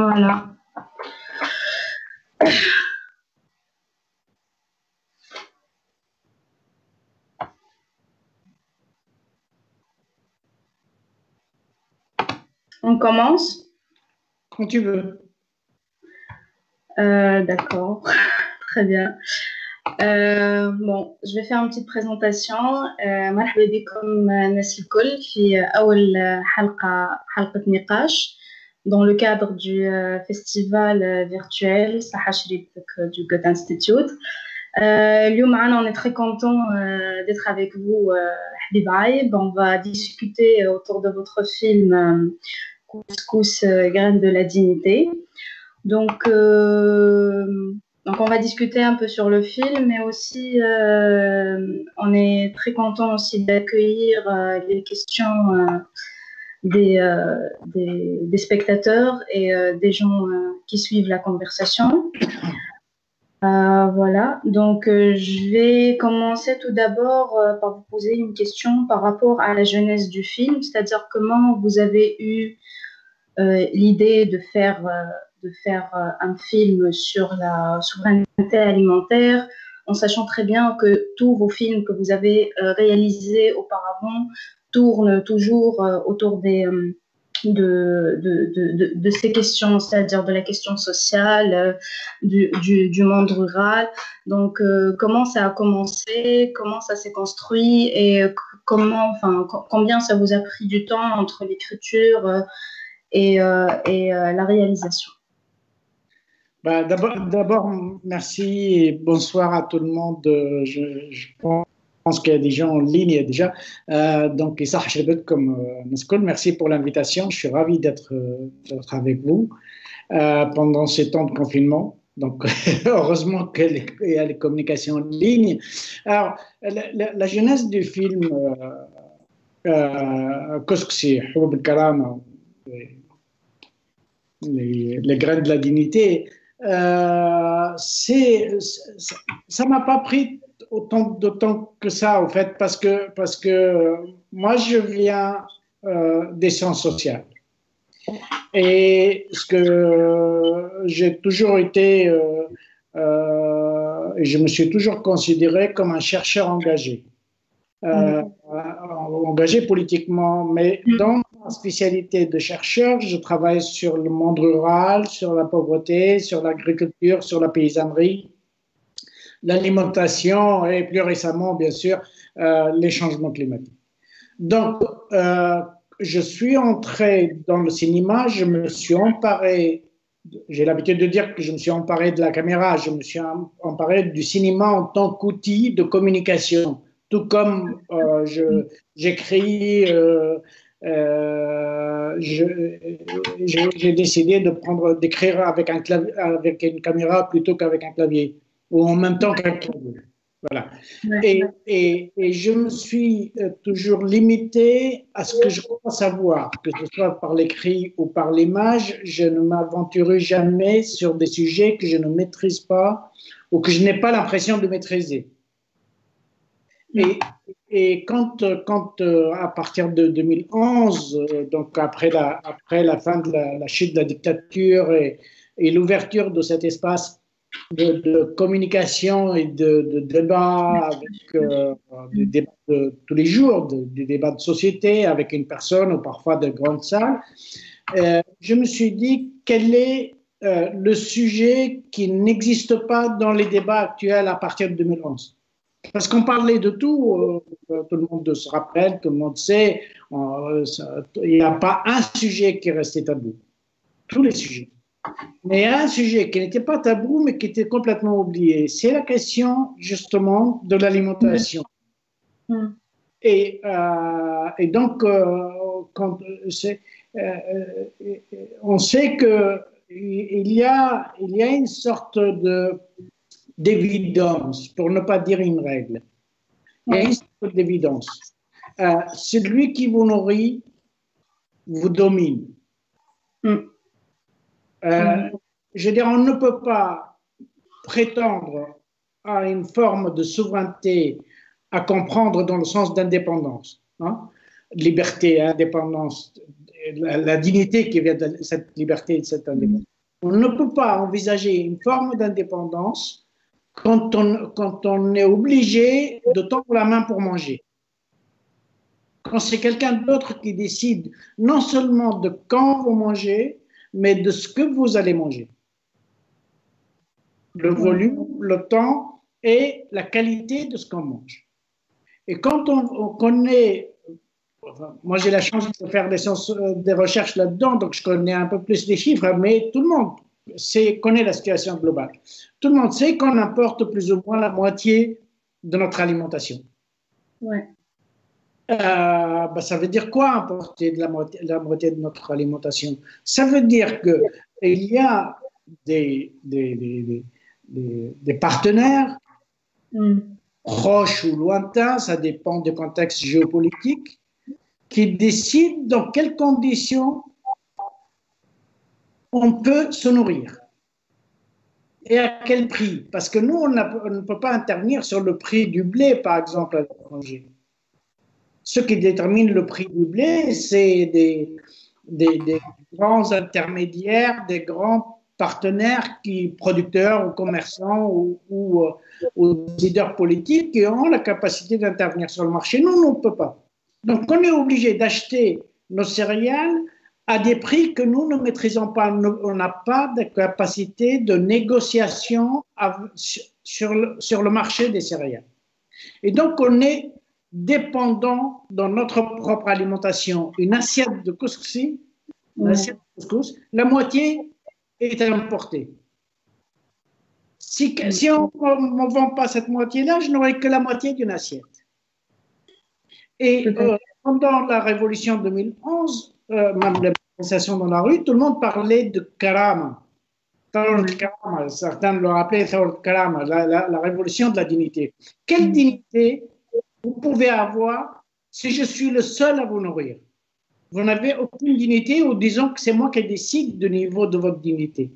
Voilà. On commence? Quand tu veux. D'accord, très bien. Bon, je vais faire une petite présentation. مرحبا بكم الناس الكل في أول حلقة نقاش dans le cadre du festival virtuel Saha Shritek du Goethe Institute. اليوم معنا, on est très content d'être avec vous, Habib Aïb. On va discuter autour de votre film Couscous, graines de la dignité. Donc, on va discuter un peu sur le film, mais aussi on est très content aussi d'accueillir les questions des spectateurs et des gens qui suivent la conversation. Voilà, donc je vais commencer tout d'abord par vous poser une question par rapport à la jeunesse du film, c'est-à-dire comment vous avez eu l'idée de faire un film sur la souveraineté alimentaire, en sachant très bien que tous vos films que vous avez réalisés auparavant tournent toujours autour de ces questions, c'est-à-dire de la question sociale, du monde rural. Donc, comment ça a commencé, comment ça s'est construit et combien ça vous a pris du temps entre l'écriture et la réalisation. D'abord, merci et bonsoir à tout le monde. Je pense qu'il y a des gens en ligne déjà. Donc, Issa Hachlebet comme Naskoul, merci pour l'invitation. Je suis ravi d'être avec vous pendant ces temps de confinement. Donc, heureusement qu'il y a les communications en ligne. Alors, la jeunesse du film Koski, Hubub al-Karama, les graines de la dignité, ça m'a pas pris autant de temps que ça, en fait, parce que moi, je viens des sciences sociales. Et ce que j'ai toujours été, je me suis toujours considéré comme un chercheur engagé. Engagé politiquement, mais dans ma spécialité de chercheur, je travaille sur le monde rural, sur la pauvreté, sur l'agriculture, sur la paysannerie, l'alimentation et plus récemment, bien sûr, les changements climatiques. Donc, je suis entré dans le cinéma, je me suis emparé, j'ai l'habitude de dire que je me suis emparé de la caméra, je me suis emparé du cinéma en tant qu'outil de communication. Tout comme j'écris, j'ai décidé d'écrire avec une caméra plutôt qu'avec un clavier, ou en même temps qu'un clavier. Voilà. Et je me suis toujours limité à ce que je crois savoir, que ce soit par l'écrit ou par l'image. Je ne m'aventurerai jamais sur des sujets que je ne maîtrise pas ou que je n'ai pas l'impression de maîtriser. Et quand à partir de 2011, donc après la fin de la chute de la dictature et l'ouverture de cet espace de communication et de débat, avec des débats de tous les jours, des débats de société avec une personne ou parfois de grandes salles, je me suis dit quel est le sujet qui n'existe pas dans les débats actuels à partir de 2011. Parce qu'on parlait de tout, tout le monde se rappelle, tout le monde sait, il n'y a pas un sujet qui est resté tabou. Tous les sujets. Mais il y a un sujet qui n'était pas tabou, mais qui était complètement oublié. C'est la question, justement, de l'alimentation. Et donc, on sait qu'il y a une sorte d'évidence, pour ne pas dire une règle. Il y a une sorte d'évidence. Celui qui vous nourrit vous domine. Je veux dire, on ne peut pas prétendre à une forme de souveraineté à comprendre dans le sens d'indépendance, hein? Liberté, indépendance, la dignité qui vient de cette liberté et de cette indépendance. On ne peut pas envisager une forme d'indépendance quand on est obligé de tendre la main pour manger. Quand c'est quelqu'un d'autre qui décide non seulement de quand vous mangez, mais de ce que vous allez manger. Le volume, le temps et la qualité de ce qu'on mange. Et quand on connaît, enfin, moi j'ai la chance de faire des recherches là-dedans, donc je connais un peu plus les chiffres, mais tout le monde connaît la situation globale. Tout le monde sait qu'on importe plus ou moins la moitié de notre alimentation. Ouais. Ça veut dire quoi importer la moitié de notre alimentation? Ça veut dire qu'il y a des partenaires proches ou lointains, ça dépend du contexte géopolitique, qui décident dans quelles conditions on peut se nourrir et à quel prix. Parce que nous, on ne peut pas intervenir sur le prix du blé, par exemple, à l'étranger. Ce qui détermine le prix du blé, c'est des grands intermédiaires, des grands partenaires, producteurs ou commerçants ou leaders politiques qui ont la capacité d'intervenir sur le marché. Nous, on ne peut pas. Donc, on est obligé d'acheter nos céréales à des prix que nous ne maîtrisons pas. On n'a pas de capacité de négociation sur le marché des céréales. Et donc, on est dépendant dans notre propre alimentation. Une assiette de couscous, la moitié est importée. Si on ne vend pas cette moitié-là, je n'aurai que la moitié d'une assiette. Et pendant la révolution 2011, même la manifestation dans la rue, tout le monde parlait de karama. Certains l'ont appelé karama, la révolution de la dignité. Quelle dignité vous pouvez avoir si je suis le seul à vous nourrir? Vous n'avez aucune dignité, ou disons que c'est moi qui décide du niveau de votre dignité.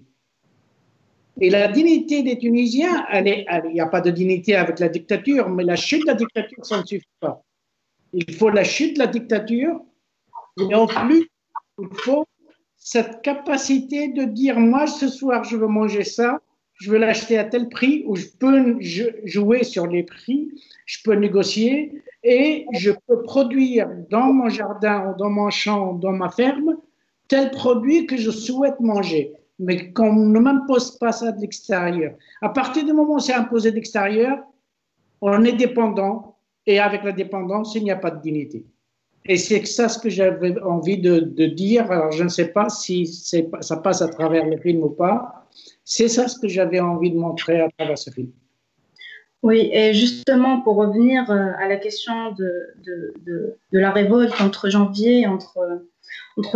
Et la dignité des Tunisiens, il n'y a pas de dignité avec la dictature, mais la chute de la dictature, ça ne suffit pas. Il faut la chute de la dictature, et en plus, il faut cette capacité de dire, moi, ce soir, je veux manger ça, je veux l'acheter à tel prix, où je peux jouer sur les prix, je peux négocier, et je peux produire dans mon jardin, ou dans mon champ, ou dans ma ferme, tel produit que je souhaite manger. Mais qu'on ne m'impose pas ça de l'extérieur. À partir du moment où c'est imposé de l'extérieur, on est dépendant, et avec la dépendance, il n'y a pas de dignité. Et c'est ça ce que j'avais envie de dire. Alors, je ne sais pas si ça passe à travers le film ou pas. C'est ça ce que j'avais envie de montrer à travers ce film. Oui, et justement, pour revenir à la question de la révolte entre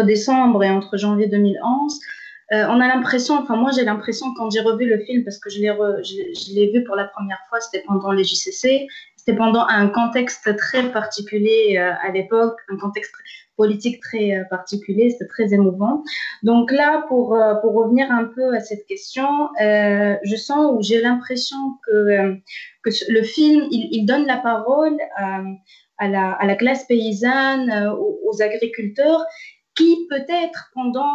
décembre et entre janvier 2011, on a l'impression, enfin moi j'ai l'impression quand j'ai revu le film, parce que je l'ai vu pour la première fois, c'était pendant les JCC, c'était pendant un contexte très particulier à l'époque, un contexte politique très particulier, c'était très émouvant. Donc là, pour revenir un peu à cette question, je sens ou j'ai l'impression que le film, il donne la parole à la classe paysanne, aux agriculteurs, qui peut-être pendant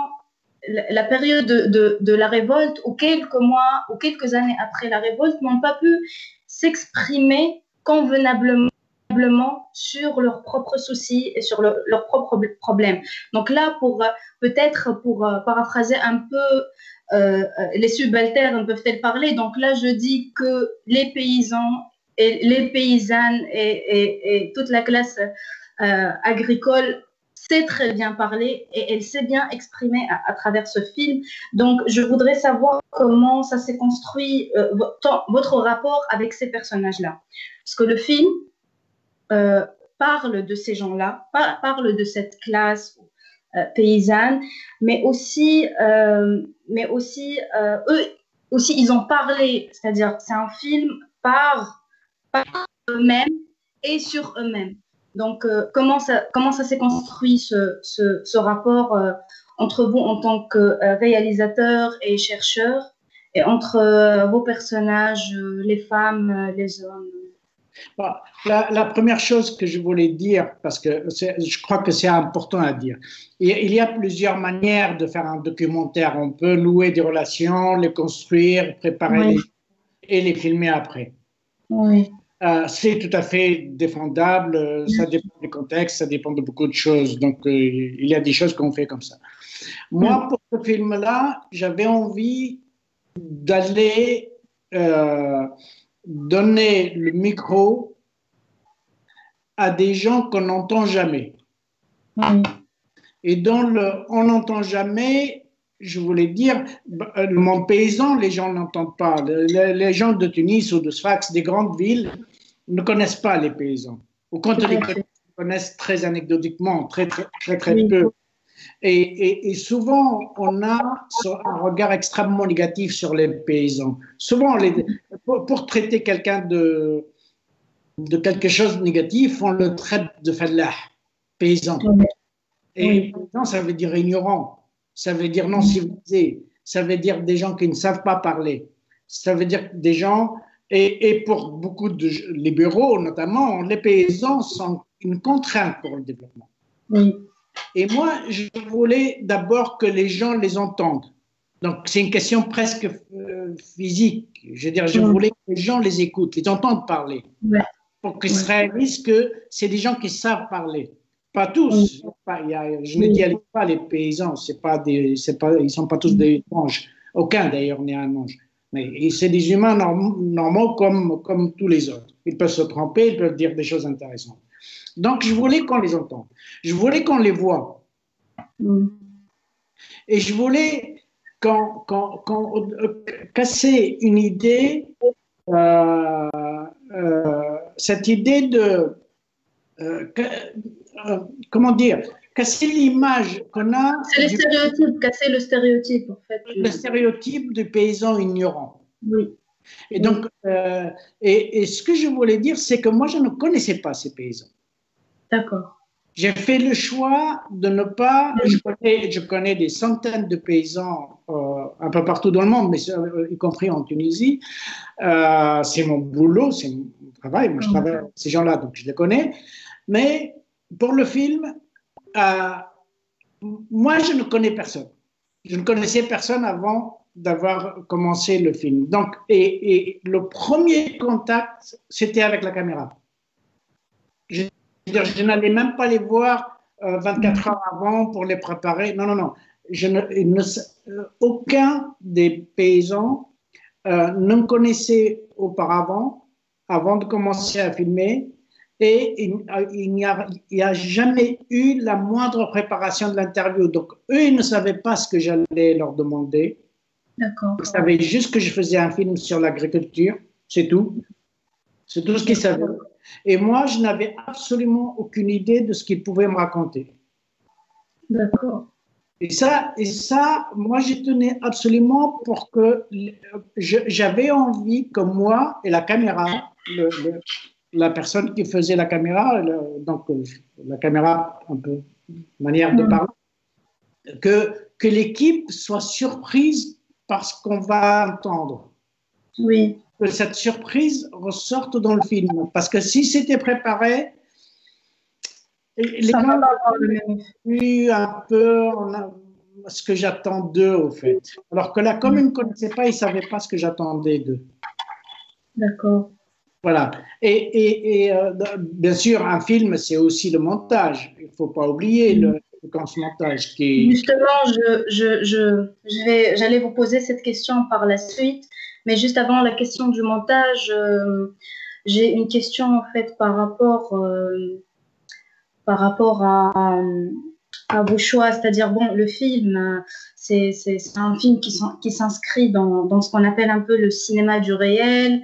la période de la révolte, ou quelques mois, ou quelques années après la révolte, n'ont pas pu s'exprimer convenablement sur leurs propres soucis et sur leurs propres problèmes. Donc là, peut-être pour paraphraser un peu, les subalternes peuvent-elles parler. Donc là, je dis que les paysans et les paysannes et toute la classe agricole sait très bien parler et elle sait bien exprimer à travers ce film. Donc, je voudrais savoir comment ça s'est construit, votre rapport avec ces personnages-là. Parce que le film parle de ces gens-là, parle de cette classe paysanne, mais aussi eux aussi, ils ont parlé, c'est-à-dire c'est un film par eux-mêmes et sur eux-mêmes. Donc, comment ça s'est construit ce rapport entre vous en tant que réalisateur et chercheur, et entre vos personnages, les femmes, les hommes? Bon, la première chose que je voulais dire, parce que je crois que c'est important à dire, il y a plusieurs manières de faire un documentaire. On peut nouer des relations, les construire, préparer Oui, et les filmer après. oui, C'est tout à fait défendable, ça dépend du contexte, ça dépend de beaucoup de choses. Donc, il y a des choses qu'on fait comme ça. Moi, pour ce film-là, j'avais envie d'aller donner le micro à des gens qu'on n'entend jamais. oui, Et dans le on n'entend jamais, je voulais dire, le monde paysan, les gens n'entendent pas. Les gens de Tunis ou de Sfax, des grandes villes, ne connaissent pas les paysans. Ou quand tout ils les à fait. connaissent très anecdotiquement, très Oui, peu. Et souvent, on a un regard extrêmement négatif sur les paysans. Souvent, pour traiter quelqu'un de quelque chose de négatif, on le traite de fallah, paysan. oui, Et oui, paysan, ça veut dire ignorant, ça veut dire non civilisé, ça veut dire des gens qui ne savent pas parler, ça veut dire des gens, et pour beaucoup de libéraux notamment, les paysans sont une contrainte pour le développement. oui, Et moi, je voulais d'abord que les gens les entendent. Donc, c'est une question presque physique. Je veux dire, je oui, voulais que les gens les écoutent, les entendent parler, oui, pour qu'ils se oui, réalisent que c'est des gens qui savent parler. Pas oui, tous. Je ne oui, dis pas les paysans, ils ne sont pas tous des anges. Aucun d'ailleurs n'est un ange. Mais c'est des humains normaux comme tous les autres. Ils peuvent se tromper, ils peuvent dire des choses intéressantes. Donc, je voulais qu'on les entende. Je voulais qu'on les voit. Et je voulais casser une idée, euh, cette idée de, que, comment dire, casser l'image qu'on a c'est les du stéréotypes, casser le stéréotype en fait. le stéréotype du paysan ignorant. Oui, Et oui, donc, et ce que je voulais dire, c'est que moi, je ne connaissais pas ces paysans. d'accord. J'ai fait le choix de ne pas. Je connais des centaines de paysans un peu partout dans le monde, mais y compris en Tunisie. C'est mon boulot, c'est mon travail. Moi, je travaille avec ces gens-là, donc je les connais. Mais pour le film, euh, moi, je ne connais personne. Je ne connaissais personne avant d'avoir commencé le film. Donc, et le premier contact, c'était avec la caméra. Je, je n'allais même pas les voir 24 heures avant pour les préparer. Non, non, non. Aucun des paysans ne me connaissait auparavant, avant de commencer à filmer, et il n'y a jamais eu la moindre préparation de l'interview. Donc, eux, ils ne savaient pas ce que j'allais leur demander. D'accord, Ils savaient juste que je faisais un film sur l'agriculture, c'est tout. C'est tout ce qu'ils savaient. Et moi, je n'avais absolument aucune idée de ce qu'ils pouvaient me raconter. d'accord. Et ça, moi, je tenais absolument pour que j'avais envie que moi et la caméra, la personne qui faisait la caméra, donc la caméra, un peu manière de parler, que l'équipe soit surprise par ce qu'on va entendre. Oui, Que cette surprise ressorte dans le film. Parce que si c'était préparé, les ça va gens pas avoir le même effet. ont eu un peu ce que j'attends d'eux, au fait. Alors que là, comme ils ne me connaissaient pas, ils ne savaient pas ce que j'attendais d'eux. D'accord. Voilà. Bien sûr, un film, c'est aussi le montage. Il ne faut pas oublier le montage qui. Justement, j'allais vous poser cette question par la suite, mais juste avant la question du montage, j'ai une question en fait par rapport à vos choix, c'est-à-dire bon, le film, c'est un film qui s'inscrit dans ce qu'on appelle un peu le cinéma du réel,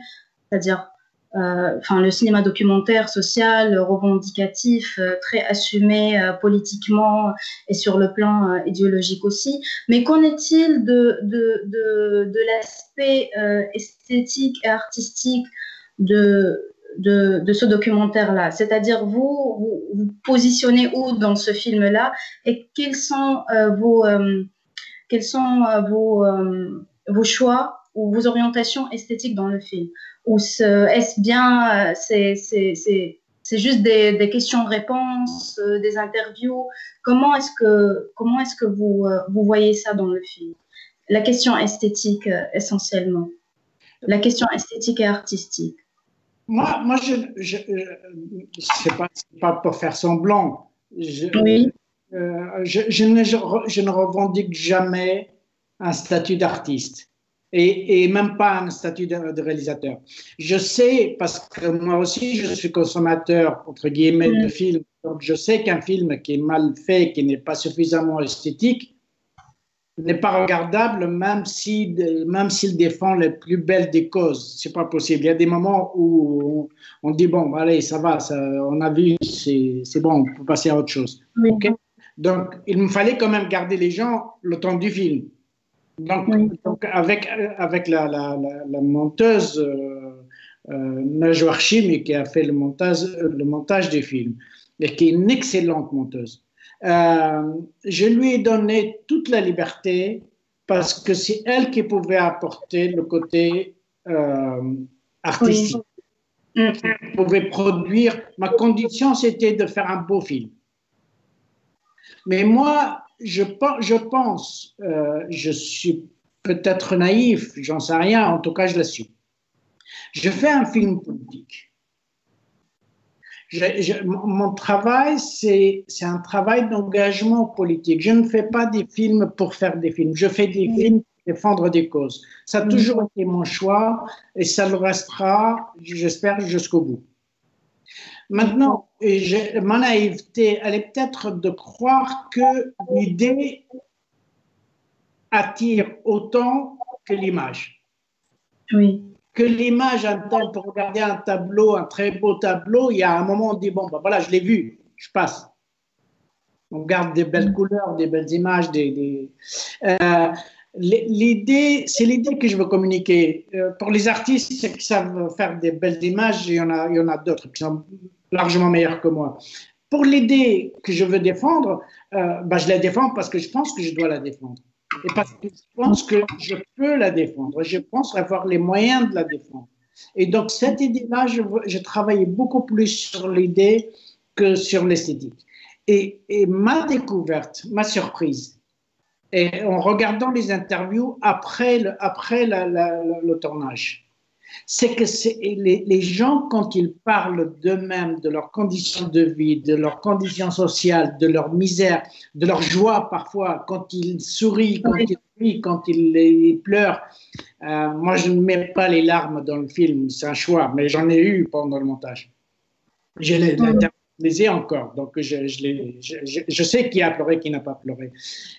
c'est-à-dire enfin le cinéma documentaire, social, revendicatif, très assumé politiquement et sur le plan idéologique aussi. Mais qu'en est-il de l'aspect esthétique et artistique de ce documentaire-là? C'est-à-dire, vous positionnez où dans ce film-là et quels sont vos choix ou vos orientations esthétiques dans le film? Ou est-ce bien, c'est juste des questions-réponses, des interviews? Comment est-ce que vous voyez ça dans le film? La question esthétique, essentiellement. La question esthétique et artistique. Moi c'est pas pour faire semblant. Oui. Je ne revendique jamais un statut d'artiste et même pas un statut de réalisateur. Je sais, parce que moi aussi je suis consommateur, entre guillemets, de films, donc je sais qu'un film qui est mal fait, qui n'est pas suffisamment esthétique, n'est pas regardable, même s'il défend les plus belles des causes. C'est pas possible. Il y a des moments où on dit bon, allez, ça va, on a vu, c'est bon, on peut passer à autre chose. Oui. Okay. Donc, il me fallait quand même garder les gens le temps du film. Donc avec la monteuse Najwa Hachimi, qui a fait le montage du film, et qui est une excellente monteuse. Je lui ai donné toute la liberté parce que c'est elle qui pouvait apporter le côté artistique. Oui. Qui pouvait produire. Ma condition, c'était de faire un beau film. Mais moi, je pense, je suis peut-être naïf, j'en sais rien, en tout cas, je l'assume. Je fais un film politique. Mon travail, c'est un travail d'engagement politique. Je ne fais pas des films pour faire des films. Je fais des films pour défendre des causes. Ça a toujours été mon choix et ça le restera, j'espère, jusqu'au bout. Maintenant, ma naïveté, elle est peut-être de croire que l'idée attire autant que l'image. Oui. Que l'image, pour regarder un tableau, un très beau tableau, il y a un moment où on dit, bon, ben voilà, je l'ai vu, je passe. On garde des belles couleurs, des belles images. L'idée, c'est l'idée que je veux communiquer. Pour les artistes qui savent faire des belles images, il y en a d'autres qui sont largement meilleurs que moi. Pour l'idée que je veux défendre, je la défends parce que je pense que je dois la défendre. Et parce que je pense que je peux la défendre. Je pense avoir les moyens de la défendre. Et donc, cette idée-là, je travaillais beaucoup plus sur l'idée que sur l'esthétique. Et ma découverte, ma surprise, et en regardant les interviews après le tournage, c'est que les gens, quand ils parlent d'eux-mêmes, de leurs conditions de vie, de leurs conditions sociales, de leur misère, de leur joie parfois, quand ils sourient, quand ils rient, quand ils pleurent. Moi, je ne mets pas les larmes dans le film, c'est un choix, mais j'en ai eu pendant le montage. Je les ai encore, donc je sais qui a pleuré, qui n'a pas pleuré.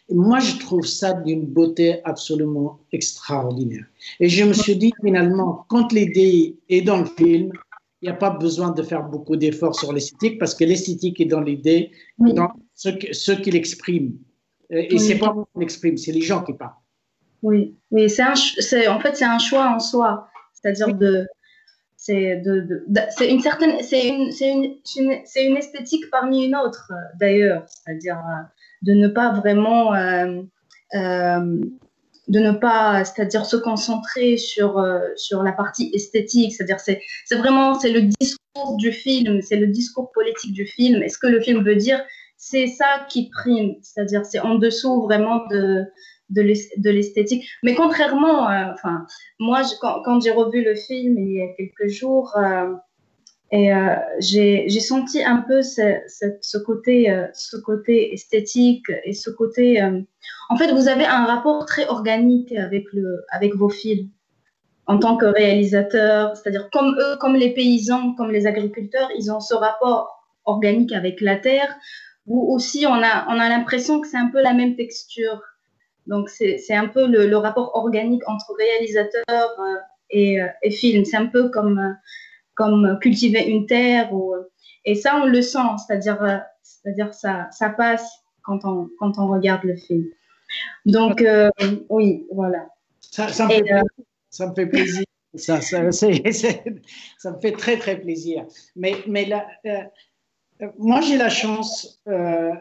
Et moi, je trouve ça d'une beauté absolument extraordinaire. Et je me suis dit, finalement, quand l'idée est dans le film, il n'y a pas besoin de faire beaucoup d'efforts sur l'esthétique, parce que l'esthétique est dans l'idée, dans ce qu'il exprime. Et c'est pas moi qui l'exprime, c'est les gens qui parlent. Oui, c'est en fait, c'est un choix en soi. C'est-à-dire c'est une esthétique parmi une autre, d'ailleurs. C'est-à-dire de ne pas vraiment c'est-à-dire se concentrer sur la partie esthétique. C'est-à-dire c'est le discours du film, c'est le discours politique du film. Et ce que le film veut dire, c'est ça qui prime. C'est-à-dire c'est en dessous vraiment de l'esthétique. Mais contrairement, moi, quand j'ai revu le film il y a quelques jours, j'ai senti un peu ce côté esthétique et ce côté. En fait, vous avez un rapport très organique avec vos films en tant que réalisateur, c'est-à-dire comme eux, comme les paysans, comme les agriculteurs, ils ont ce rapport organique avec la terre. Où aussi, on a l'impression que c'est un peu la même texture. Donc, c'est un peu le rapport organique entre réalisateur et film. C'est un peu comme cultiver une terre. Et ça, on le sent. C'est-à-dire ça passe quand on regarde le film. Donc, oui, voilà. Ça me fait plaisir. Ça me fait très, très plaisir. Mais là, moi, j'ai la chance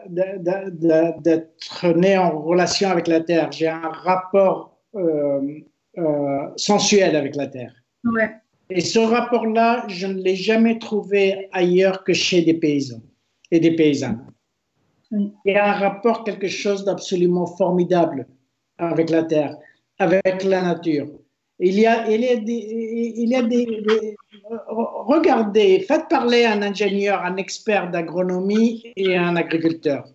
d'être né en relation avec la terre. J'ai un rapport sensuel avec la terre. Ouais. Et ce rapport-là, je ne l'ai jamais trouvé ailleurs que chez des paysans et des paysannes. Oui. Il y a un rapport, quelque chose d'absolument formidable avec la terre, avec la nature. Regardez, faites parler un ingénieur, un expert d'agronomie et un agriculteur.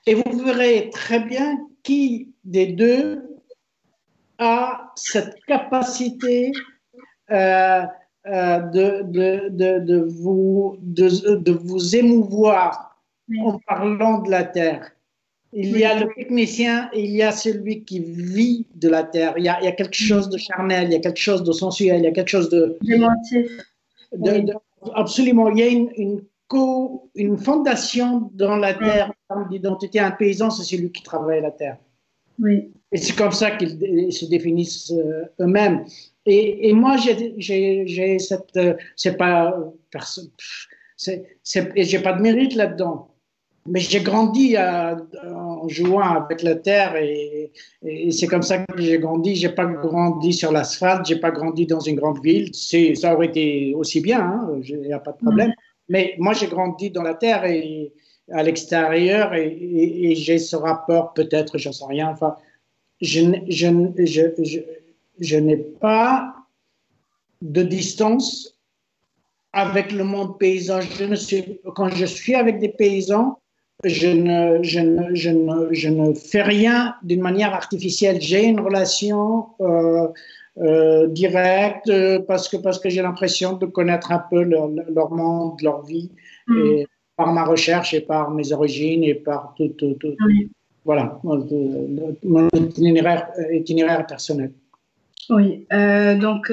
Et vous verrez très bien qui des deux a cette capacité de vous émouvoir Oui. en parlant de la terre. Il y a le technicien et il y a celui qui vit de la terre. Il y a quelque chose de charnel, il y a quelque chose de sensuel, il y a quelque chose de absolument. Il y a une fondation dans la terre, d'identité. Un paysan, c'est celui qui travaille la terre. Oui. Et c'est comme ça qu'ils se définissent eux-mêmes. Et moi, j'ai cette, c'est pas, j'ai pas de mérite là-dedans. Mais j'ai grandi en jouant avec la terre et c'est comme ça que j'ai grandi. J'ai pas grandi sur l'asphalte, j'ai pas grandi dans une grande ville. Ça aurait été aussi bien, hein, il n'y a pas de problème. Mais moi, j'ai grandi dans la terre et à l'extérieur et j'ai ce rapport peut-être, j'en sais rien. Enfin, je n'ai pas de distance avec le monde paysan. Quand je suis avec des paysans, je ne fais rien d'une manière artificielle. J'ai une relation directe parce que j'ai l'impression de connaître un peu leur monde, leur vie, et par ma recherche et par mes origines et par tout. Voilà, mon itinéraire personnel. Oui, donc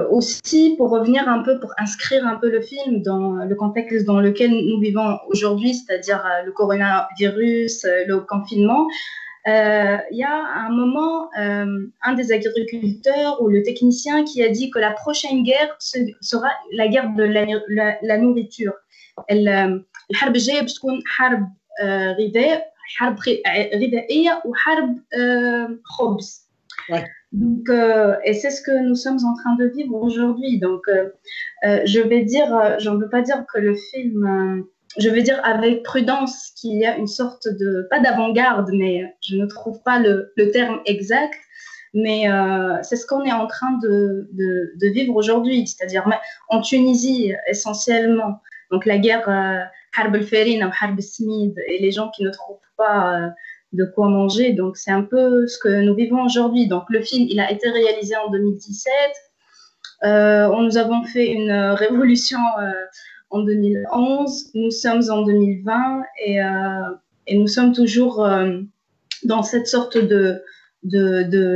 aussi pour revenir un peu, pour inscrire un peu le film dans le contexte dans lequel nous vivons aujourd'hui, c'est-à-dire le coronavirus, le confinement, il y a un moment, un des agriculteurs ou le technicien qui a dit que la prochaine guerre sera la guerre de la nourriture. الحرب الجاية بتكون حرب غذاء، حرب غذائية وحرب خبز. Ouais. Donc, et c'est ce que nous sommes en train de vivre aujourd'hui. Donc, je vais dire, j'en veux pas dire que le film, je vais dire avec prudence qu'il y a une sorte de, pas d'avant-garde, mais je ne trouve pas le terme exact, mais c'est ce qu'on est en train de vivre aujourd'hui, c'est-à-dire en Tunisie essentiellement. Donc, la guerre Harb el-Farine ou Harb el-Smid et les gens qui ne trouvent pas de quoi manger. Donc, c'est un peu ce que nous vivons aujourd'hui. Donc, le film, il a été réalisé en 2017. Nous avons fait une révolution en 2011. Nous sommes en 2020 et nous sommes toujours dans cette sorte de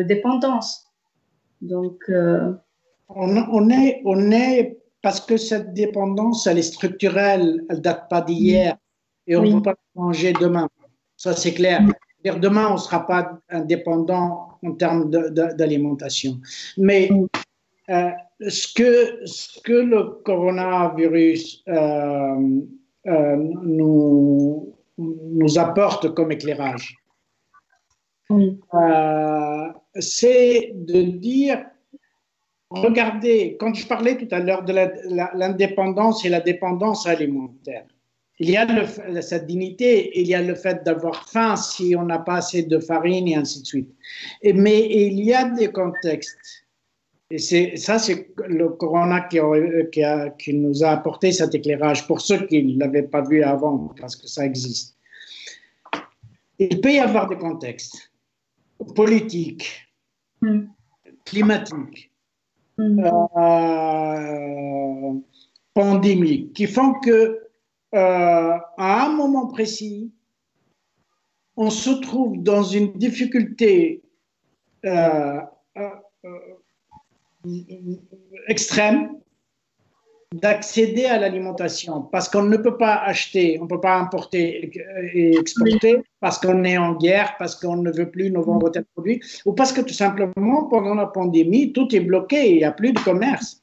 dépendance. Donc, on est parce que cette dépendance, elle est structurelle, elle date pas d'hier et on ne peut pas changer demain. Ça, c'est clair. Demain, on ne sera pas indépendant en termes d'alimentation. Mais ce que le coronavirus nous apporte comme éclairage, c'est de dire, regardez, quand je parlais tout à l'heure de l'indépendance et la dépendance alimentaire, il y a cette dignité, il y a le fait d'avoir faim si on n'a pas assez de farine et ainsi de suite. Mais il y a des contextes, et c'est le corona qui nous a apporté cet éclairage, pour ceux qui ne l'avaient pas vu avant, parce que ça existe. Il peut y avoir des contextes politiques, climatiques, pandémiques, qui font que à un moment précis, on se trouve dans une difficulté extrême d'accéder à l'alimentation parce qu'on ne peut pas acheter, on ne peut pas importer et exporter parce qu'on est en guerre, parce qu'on ne veut plus nous vendre tel produit ou parce que tout simplement pendant la pandémie, tout est bloqué, il n'y a plus de commerce.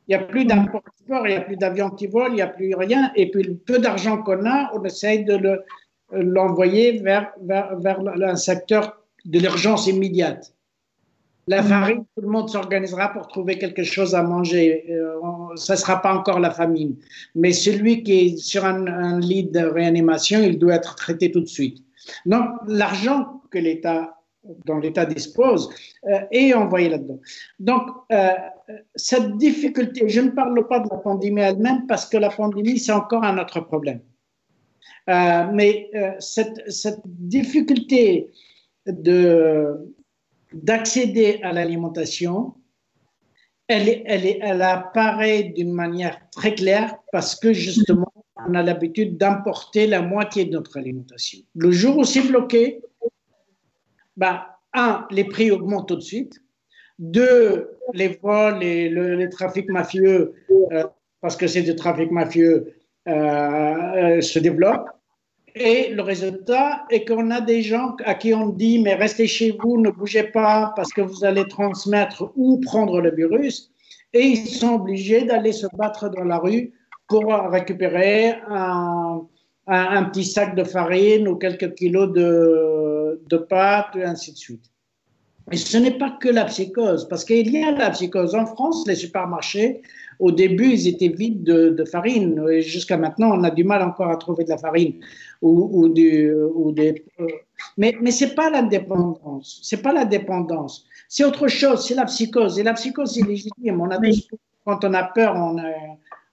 Il n'y a plus d'import-export, il n'y a plus d'avions qui volent, il n'y a plus rien. Et puis, le peu d'argent qu'on a, on essaye de l'envoyer vers un secteur de l'urgence immédiate. La farine, tout le monde s'organisera pour trouver quelque chose à manger. Ça ne sera pas encore la famine. Mais celui qui est sur un lit de réanimation, il doit être traité tout de suite. Donc, l'argent que dont l'État dispose est envoyé là-dedans. Donc, cette difficulté, je ne parle pas de la pandémie elle-même parce que la pandémie, c'est encore un autre problème. Mais cette difficulté d'accéder à l'alimentation, elle apparaît d'une manière très claire parce que justement, on a l'habitude d'importer la moitié de notre alimentation. Le jour où c'est bloqué, les prix augmentent tout de suite. Deux, les vols et les trafics mafieux, parce que c'est du trafic mafieux, se développent. Et le résultat est qu'on a des gens à qui on dit mais restez chez vous, ne bougez pas parce que vous allez transmettre ou prendre le virus. Et ils sont obligés d'aller se battre dans la rue pour récupérer un petit sac de farine ou quelques kilos de pâtes et ainsi de suite. Et ce n'est pas que la psychose, parce qu'il y a la psychose. En France, les supermarchés, au début, ils étaient vides de farine. Et jusqu'à maintenant, on a du mal encore à trouver de la farine. Mais ce n'est pas l'indépendance, c'est pas la dépendance. C'est autre chose, c'est la psychose. Et la psychose, c'est légitime. Quand on a peur,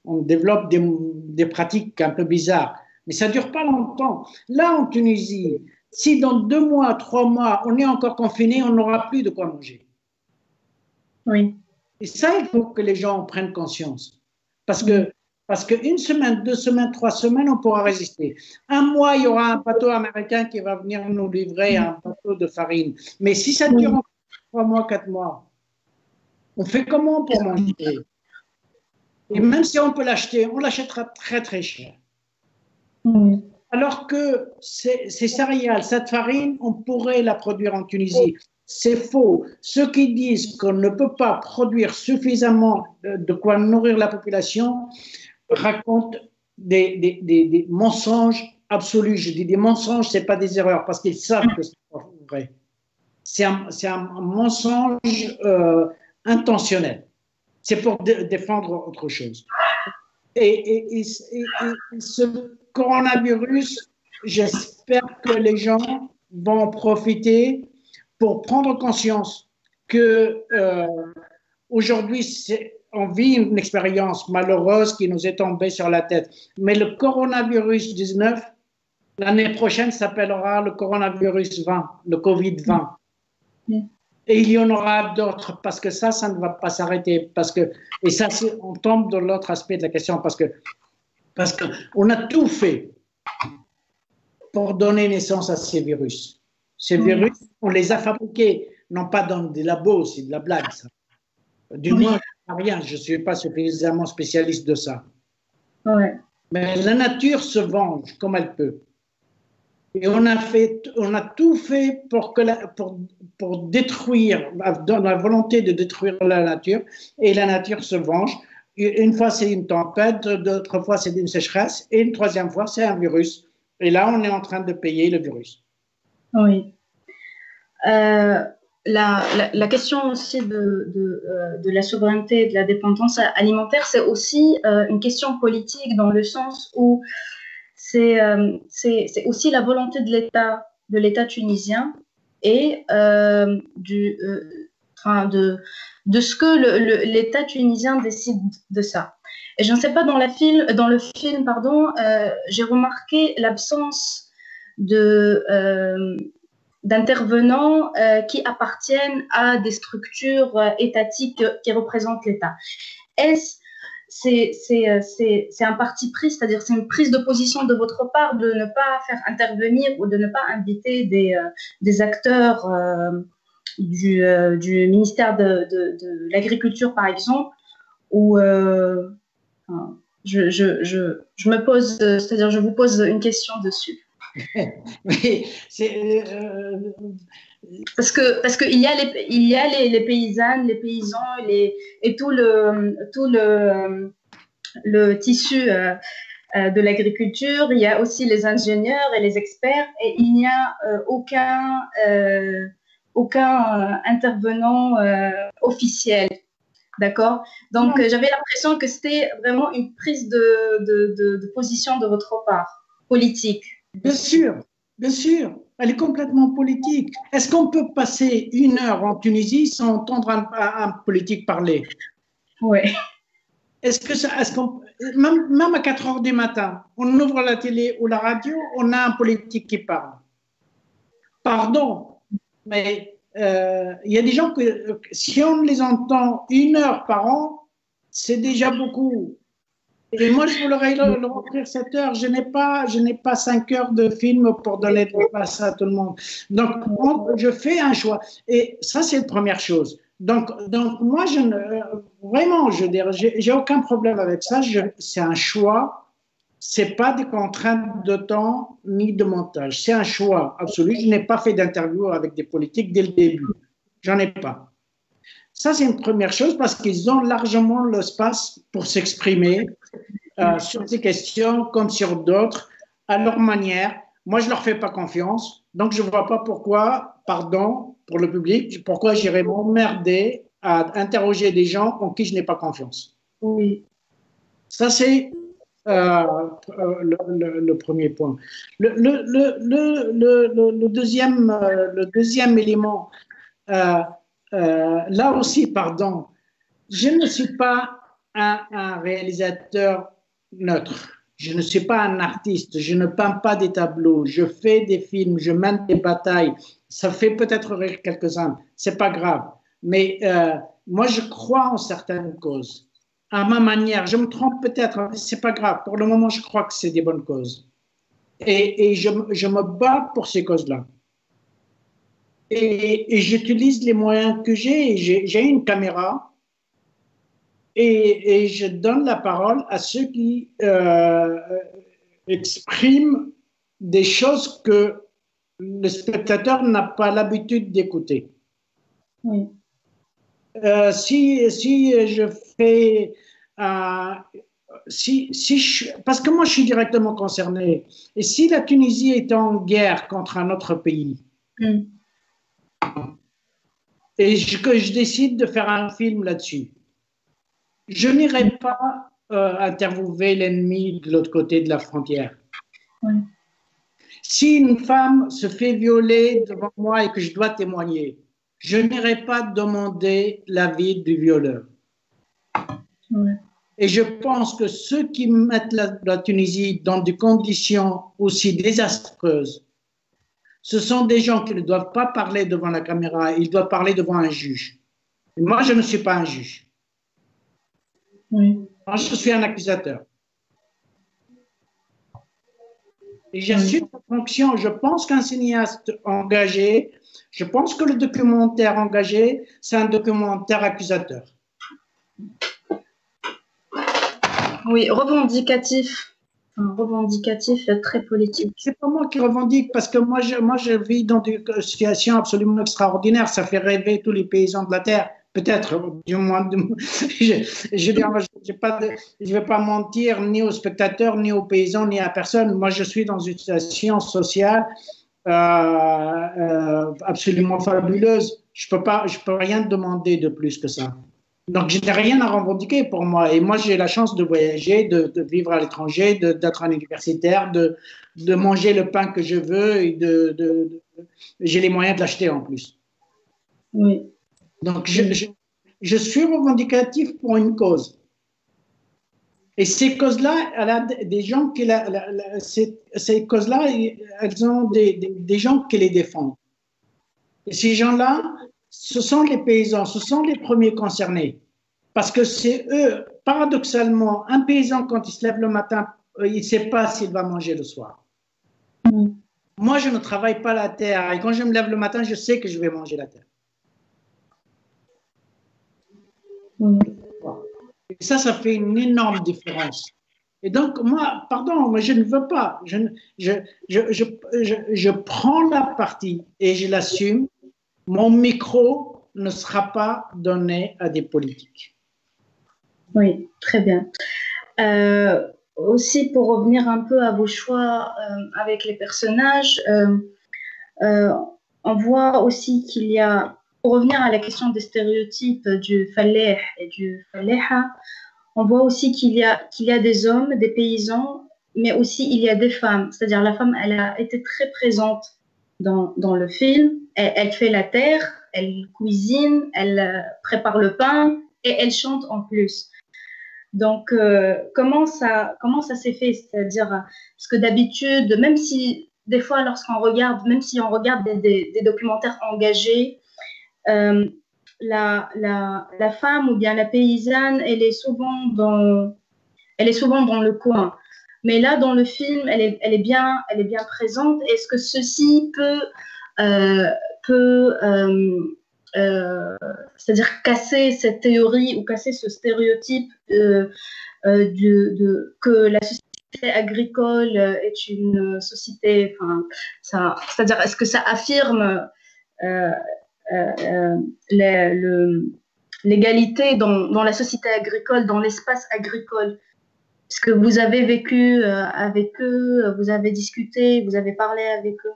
on développe des pratiques un peu bizarres. Mais ça ne dure pas longtemps. Là, en Tunisie, si dans 2 mois, 3 mois, on est encore confiné, on n'aura plus de quoi manger. Oui. Et ça, il faut que les gens en prennent conscience. Parce qu'une semaine, 2 semaines, 3 semaines, on pourra résister. Un mois, il y aura un bateau américain qui va venir nous livrer un bateau de farine. Mais si ça dure encore 3 mois, 4 mois, on fait comment pour manger? Et même si on peut l'acheter, on l'achètera très, très cher. Alors que ces céréales, cette farine, on pourrait la produire en Tunisie. C'est faux. Ceux qui disent qu'on ne peut pas produire suffisamment de quoi nourrir la population racontent des mensonges absolus. Je dis des mensonges, ce n'est pas des erreurs, parce qu'ils savent que ce n'est pas vrai. C'est un mensonge intentionnel. C'est pour défendre autre chose. Et ce coronavirus, j'espère que les gens vont en profiter pour prendre conscience que aujourd'hui, on vit une expérience malheureuse qui nous est tombée sur la tête. Mais le coronavirus 19, l'année prochaine, s'appellera le coronavirus 20, le Covid-20. Et il y en aura d'autres parce que ça ne va pas s'arrêter. Et ça, on tombe dans l'autre aspect de la question parce qu'on a tout fait pour donner naissance à ces virus. Ces virus, on les a fabriqués, non pas dans des labos, c'est de la blague, ça. Du moins, rien, je ne suis pas suffisamment spécialiste de ça. Ouais. Mais la nature se venge comme elle peut. Et on a tout fait pour détruire, dans la volonté de détruire la nature, et la nature se venge. Une fois, c'est une tempête, d'autres fois, c'est une sécheresse, et une troisième fois, c'est un virus. Et là, on est en train de payer le virus. Oui. La question aussi de la souveraineté et de la dépendance alimentaire, c'est aussi une question politique dans le sens où c'est aussi la volonté de l'État tunisien et de ce que l'État tunisien décide de ça. Et je ne sais pas, dans le film, j'ai remarqué l'absence d'intervenants qui appartiennent à des structures étatiques qui représentent l'État. C'est un parti pris, c'est-à-dire c'est une prise de position de votre part de ne pas faire intervenir ou de ne pas inviter des acteurs du ministère de l'Agriculture, par exemple, où je me pose, c'est-à-dire je vous pose une question dessus. Mais parce que il y a les paysannes, les paysans et tout le tissu de l'agriculture. Il y a aussi les ingénieurs et les experts et il n'y a aucun intervenant officiel. D'accord? Donc, j'avais l'impression que c'était vraiment une prise de position de votre part, politique. Bien sûr, elle est complètement politique. Est-ce qu'on peut passer 1 heure en Tunisie sans entendre un politique parler? Oui. Même à 4 heures du matin, on ouvre la télé ou la radio, on a un politique qui parle. Pardon, mais il y a des gens que si on les entend 1 heure par an, c'est déjà beaucoup. Et moi, je voudrais leur offrir 7 heures. Je n'ai pas 5 heures de film pour donner de l'espace à tout le monde. Donc, je fais un choix. Et ça, c'est la première chose. Donc moi, vraiment, je veux dire, j'ai aucun problème avec ça. C'est un choix. C'est pas des contraintes de temps ni de montage. C'est un choix absolu. Je n'ai pas fait d'interview avec des politiques dès le début. J'en ai pas. Ça, c'est une première chose parce qu'ils ont largement l'espace pour s'exprimer sur ces questions comme sur d'autres, à leur manière. Moi, je ne leur fais pas confiance. Donc, je ne vois pas pourquoi, pardon pour le public, pourquoi j'irais m'emmerder à interroger des gens en qui je n'ai pas confiance. Oui. Ça, c'est le premier point. Le deuxième élément, là aussi, pardon, je ne suis pas un réalisateur neutre. Je ne suis pas un artiste. Je ne peins pas des tableaux. Je fais des films. Je mène des batailles. Ça fait peut-être rire quelques-uns. C'est pas grave. Mais moi, je crois en certaines causes. À ma manière, je me trompe peut-être, mais c'est pas grave. Pour le moment, je crois que c'est des bonnes causes. Et je me bats pour ces causes-là. Et j'utilise les moyens que j'ai. J'ai une caméra. Et je donne la parole à ceux qui expriment des choses que le spectateur n'a pas l'habitude d'écouter. Oui. Si je fais parce que moi je suis directement concerné, et si la Tunisie est en guerre contre un autre pays, et que je décide de faire un film là-dessus, je n'irai pas interviewer l'ennemi de l'autre côté de la frontière. Oui. Si une femme se fait violer devant moi et que je dois témoigner, je n'irai pas demander l'avis du violeur. Oui. Et je pense que ceux qui mettent la Tunisie dans des conditions aussi désastreuses, ce sont des gens qui ne doivent pas parler devant la caméra, ils doivent parler devant un juge. Et moi, je ne suis pas un juge. Oui. Moi, je suis un accusateur. Et j'assume la fonction. Je pense qu'un cinéaste engagé, je pense que le documentaire engagé, c'est un documentaire accusateur. Oui, revendicatif. Enfin, revendicatif et très politique. C'est pas moi qui revendique, parce que moi, je vis dans des situations absolument extraordinaires. Ça fait rêver tous les paysans de la terre. Peut-être, du moins, je ne vais pas mentir ni aux spectateurs, ni aux paysans, ni à personne. Moi, je suis dans une situation sociale absolument fabuleuse. Je peux rien demander de plus que ça. Donc, je n'ai rien à revendiquer pour moi. Et moi, j'ai la chance de voyager, de vivre à l'étranger, d'être un universitaire, de manger le pain que je veux et j'ai les moyens de l'acheter en plus. Oui. Donc, je suis revendicatif pour une cause. Et ces causes-là, elle a des gens qui ces causes-là, elles ont des gens qui les défendent. Et ces gens-là, ce sont les paysans, ce sont les premiers concernés. Parce que c'est eux, paradoxalement, un paysan, quand il se lève le matin, il ne sait pas s'il va manger le soir. Moi, je ne travaille pas la terre. Et quand je me lève le matin, je sais que je vais manger la terre. Et ça fait une énorme différence. Et donc, moi, pardon, mais je ne veux pas. Je prends la partie et je l'assume. Mon micro ne sera pas donné à des politiques. Oui, très bien. Aussi, pour revenir un peu à vos choix avec les personnages, On voit aussi qu'il y a, pour revenir à la question des stéréotypes du faleh et du faleha, on voit aussi qu'il y a des hommes, des paysans, mais aussi il y a des femmes. C'est-à-dire la femme, elle a été très présente dans le film. Elle fait la terre, elle cuisine, elle prépare le pain et elle chante en plus. Donc, comment ça s'est fait? C'est-à-dire, parce que d'habitude, même si, des fois, lorsqu'on regarde, même si on regarde des documentaires engagés, euh, la femme ou bien la paysanne, elle est souvent dans le coin. Mais là, dans le film, elle est bien présente. Est-ce que ceci euh, peut euh, c'est-à-dire casser cette théorie ou casser ce stéréotype que la société agricole est une société, enfin, c'est-à-dire est-ce que ça affirme euh, euh, l'égalité dans la société agricole, dans l'espace agricole? Est-ce que vous avez vécu avec eux, vous avez discuté, vous avez parlé avec eux?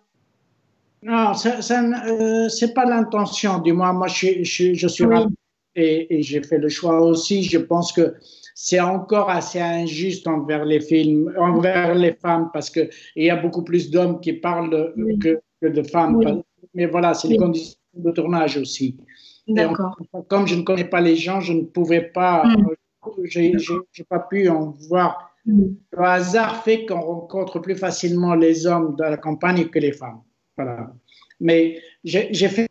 Non, c'est pas l'intention, du moins. Moi, je suis Oui, ravi et j'ai fait le choix aussi. Je pense que c'est encore assez injuste envers les films, envers les femmes, parce que il y a beaucoup plus d'hommes qui parlent oui, que de femmes. oui, Mais voilà, c'est les oui. conditions de tournage aussi. Et D'accord. comme je ne connais pas les gens, je ne pouvais pas, Hmm, d'accord. j'ai pas pu en voir. Hmm, Le hasard fait qu'on rencontre plus facilement les hommes dans la campagne que les femmes. Voilà. Mais j'ai fait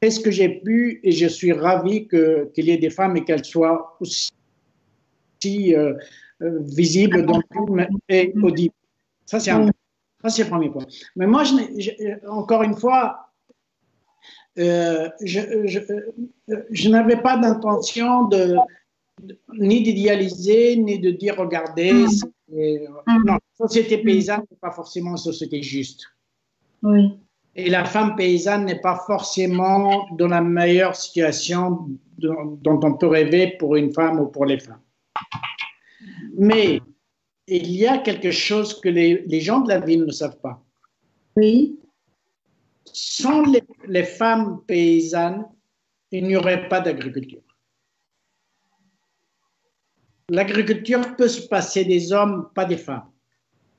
ce que j'ai pu et je suis ravi qu'il y ait des femmes et qu'elles soient aussi visibles dans le film et hmm, audibles. Ça, c'est oui, important. Ça, c'est le premier point. Mais moi, encore une fois, je n'avais pas d'intention ni d'idéaliser, ni de dire, regardez, hmm, non, hmm, la société hmm, paysanne n'est pas forcément une société juste. oui, Et la femme paysanne n'est pas forcément dans la meilleure situation dont on peut rêver pour une femme ou pour les femmes. Mais il y a quelque chose que les gens de la ville ne savent pas. oui, Sans les femmes paysannes, il n'y aurait pas d'agriculture. L'agriculture peut se passer des hommes, pas des femmes.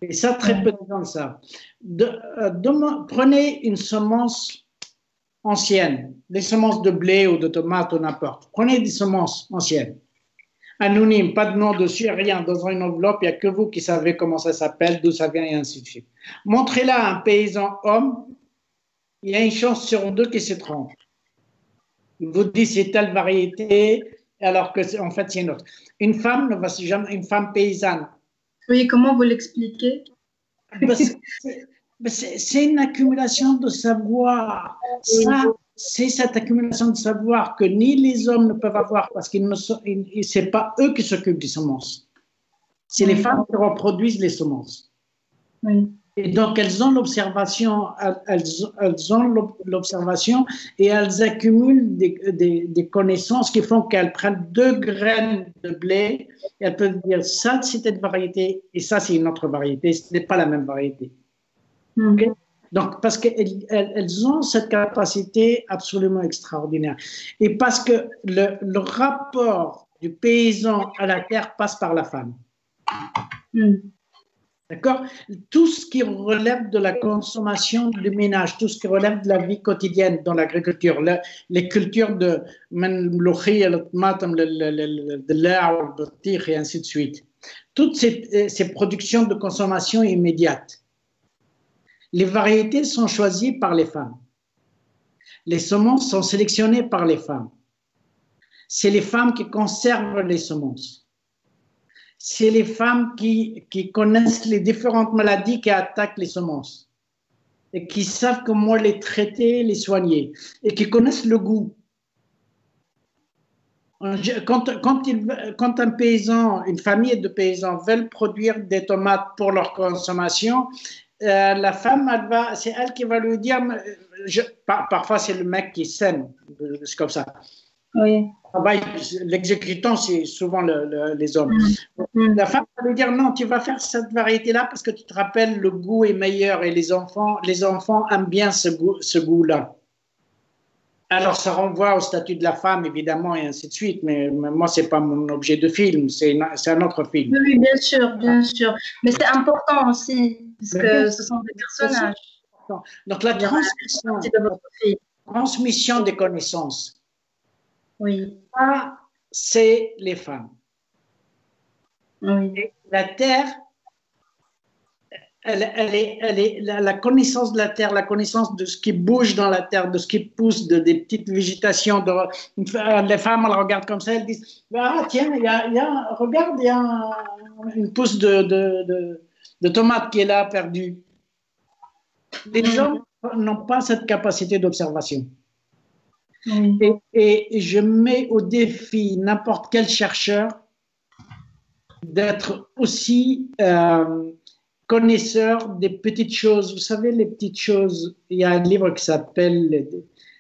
Et ça, très peu de gens le savent. Prenez une semence ancienne, des semences de blé ou de tomates ou n'importe. Prenez des semences anciennes, anonymes, pas de nom dessus, rien, dans une enveloppe, il n'y a que vous qui savez comment ça s'appelle, d'où ça vient et ainsi de suite. Montrez-la à un paysan homme, il y a une chance sur deux qu'il se trompe. Il vous dit c'est telle variété, alors que en fait c'est une autre. Une femme ne va jamais, une femme paysanne. oui, comment vous l'expliquez? C'est une accumulation de savoir. Ça, c'est cette accumulation de savoir que ni les hommes ne peuvent avoir parce qu'ils ne sont, c'est pas eux qui s'occupent des semences. C'est les Oui, femmes qui reproduisent les semences. oui, Et donc, elles ont l'observation, elles ont l'observation et elles accumulent des connaissances qui font qu'elles prennent deux graines de blé et elles peuvent dire ça, c'est une variété et ça, c'est une autre variété. Ce n'est pas la même variété. Okay? hmm, Donc, parce qu'elles ont cette capacité absolument extraordinaire. Et parce que le rapport du paysan à la terre passe par la femme. hmm, D'accord? Tout ce qui relève de la consommation du ménage, tout ce qui relève de la vie quotidienne dans l'agriculture, les cultures de et ainsi de suite. Toutes ces productions de consommation immédiate. Les variétés sont choisies par les femmes. Les semences sont sélectionnées par les femmes. C'est les femmes qui conservent les semences. C'est les femmes qui connaissent les différentes maladies qui attaquent les semences et qui savent comment les traiter, les soigner et qui connaissent le goût. Quand un paysan, une famille de paysans veulent produire des tomates pour leur consommation, la femme, c'est elle qui va lui dire, parfois c'est le mec qui sème, c'est comme ça. Oui. L'exécutant, c'est souvent les hommes. La femme va lui dire non, tu vas faire cette variété-là parce que tu te rappelles, le goût est meilleur et les enfants aiment bien ce goût-là. Alors, ça renvoie au statut de la femme, évidemment, et ainsi de suite, mais moi, c'est pas mon objet de film, c'est un autre film. Oui, bien sûr, bien sûr. Mais c'est important aussi, parce que ce sont des personnages. Donc, la De votre fille. transmission des connaissances, Oui. ça, c'est les femmes. Oui. Et la Terre, la connaissance de la Terre, la connaissance de ce qui bouge dans la Terre, de ce qui pousse, des petites végétations. Les femmes, elles regardent comme ça, elles disent ah, tiens, regarde, il y a une pousse de tomate qui est là, perdue. Les hommes n'ont pas cette capacité d'observation. Et je mets au défi n'importe quel chercheur d'être aussi connaisseur des petites choses. Vous savez, les petites choses, il y a un livre qui s'appelle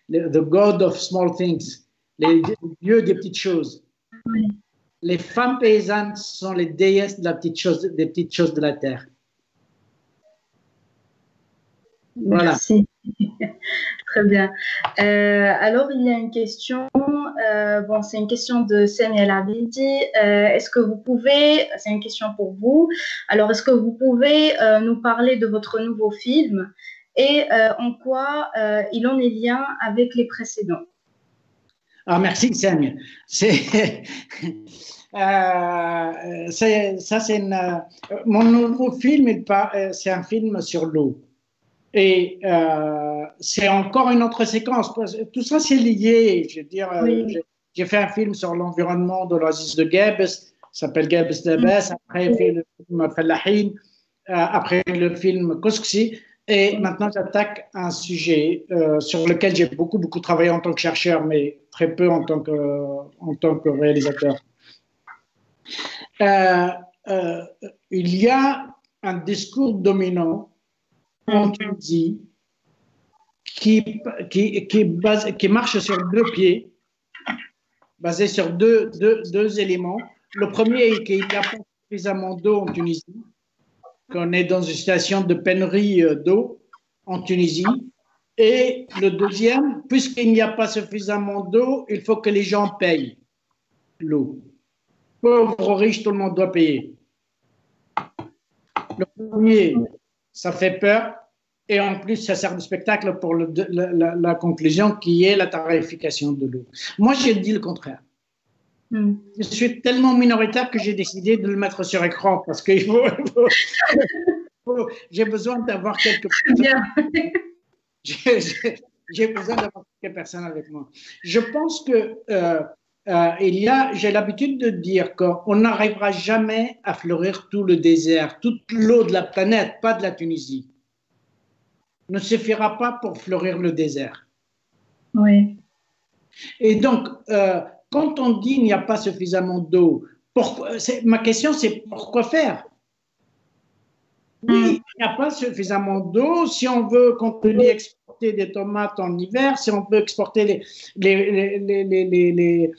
The God of Small Things, les dieux des petites choses. Oui. Les femmes paysannes sont les déesses des petites choses de la terre. Voilà. Merci. Très bien. Alors, il y a une question. Bon, c'est une question de Samuel Abidi. Est-ce que vous pouvez, c'est une question pour vous, alors est-ce que vous pouvez nous parler de votre nouveau film et en quoi il en est lien avec les précédents? Ah, merci Samuel. Mon nouveau film, c'est un film sur l'eau. Et c'est encore une autre séquence. Tout ça, c'est lié. Je veux dire, oui. J'ai fait un film sur l'environnement de l'oasis de Gabes, ça s'appelle Gabes d'Abbas. Après, j'ai fait le film Fallahin, après le film Kouskoussi. Et maintenant, j'attaque un sujet sur lequel j'ai beaucoup travaillé en tant que chercheur, mais très peu en tant que réalisateur. Il y a un discours dominant en Tunisie qui marche sur deux pieds, basé sur deux éléments. Le premier est qu'il n'y a pas suffisamment d'eau en Tunisie, qu'on est dans une situation de pénurie d'eau en Tunisie. Et le deuxième, puisqu'il n'y a pas suffisamment d'eau, il faut que les gens payent l'eau. Pauvres, riches, tout le monde doit payer. Le premier, ça fait peur. Et en plus, ça sert de spectacle pour la conclusion qui est la tarification de l'eau. Moi, j'ai dit le contraire. Je suis tellement minoritaire que j'ai décidé de le mettre sur écran parce que j'ai besoin d'avoir quelques personnes. J'ai besoin d'avoir quelques personnes avec moi. Je pense que j'ai l'habitude de dire qu'on n'arrivera jamais à fleurir tout le désert, toute l'eau de la planète, pas de la Tunisie, ne suffira pas pour fleurir le désert. Oui. Et donc, quand on dit qu'il n'y a pas suffisamment d'eau, ma question c'est pourquoi faire? Oui, il n'y a pas suffisamment d'eau. Si on veut continuer à exporter des tomates en hiver, si on veut exporter les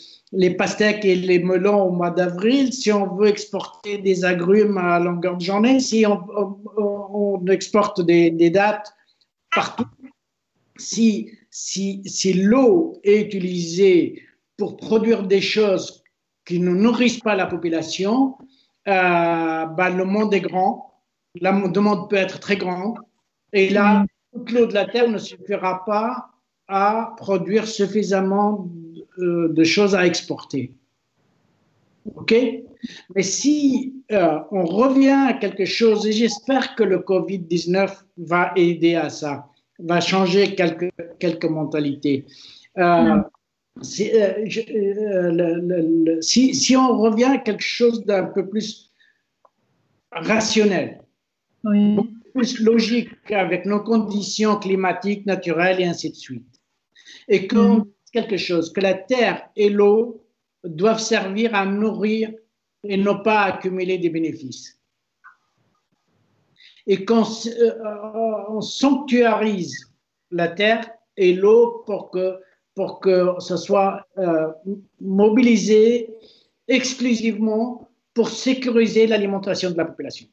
pastèques et les melons au mois d'avril, si on veut exporter des agrumes à longueur de journée, si on exporte des dattes partout, si l'eau est utilisée pour produire des choses qui ne nourrissent pas la population, le monde est grand. La demande peut être très grande et là, toute l'eau de la terre ne suffira pas à produire suffisamment de choses à exporter. OK? Mais si on revient à quelque chose, et j'espère que le Covid-19 va aider à ça, va changer quelques mentalités. Si on revient à quelque chose d'un peu plus rationnel, beaucoup plus logique avec nos conditions climatiques, naturelles et ainsi de suite. Et qu'on dise quelque chose, que la terre et l'eau doivent servir à nourrir et non pas à accumuler des bénéfices. Et qu'on sanctuarise la terre et l'eau pour que pour que ce soit mobilisé exclusivement pour sécuriser l'alimentation de la population.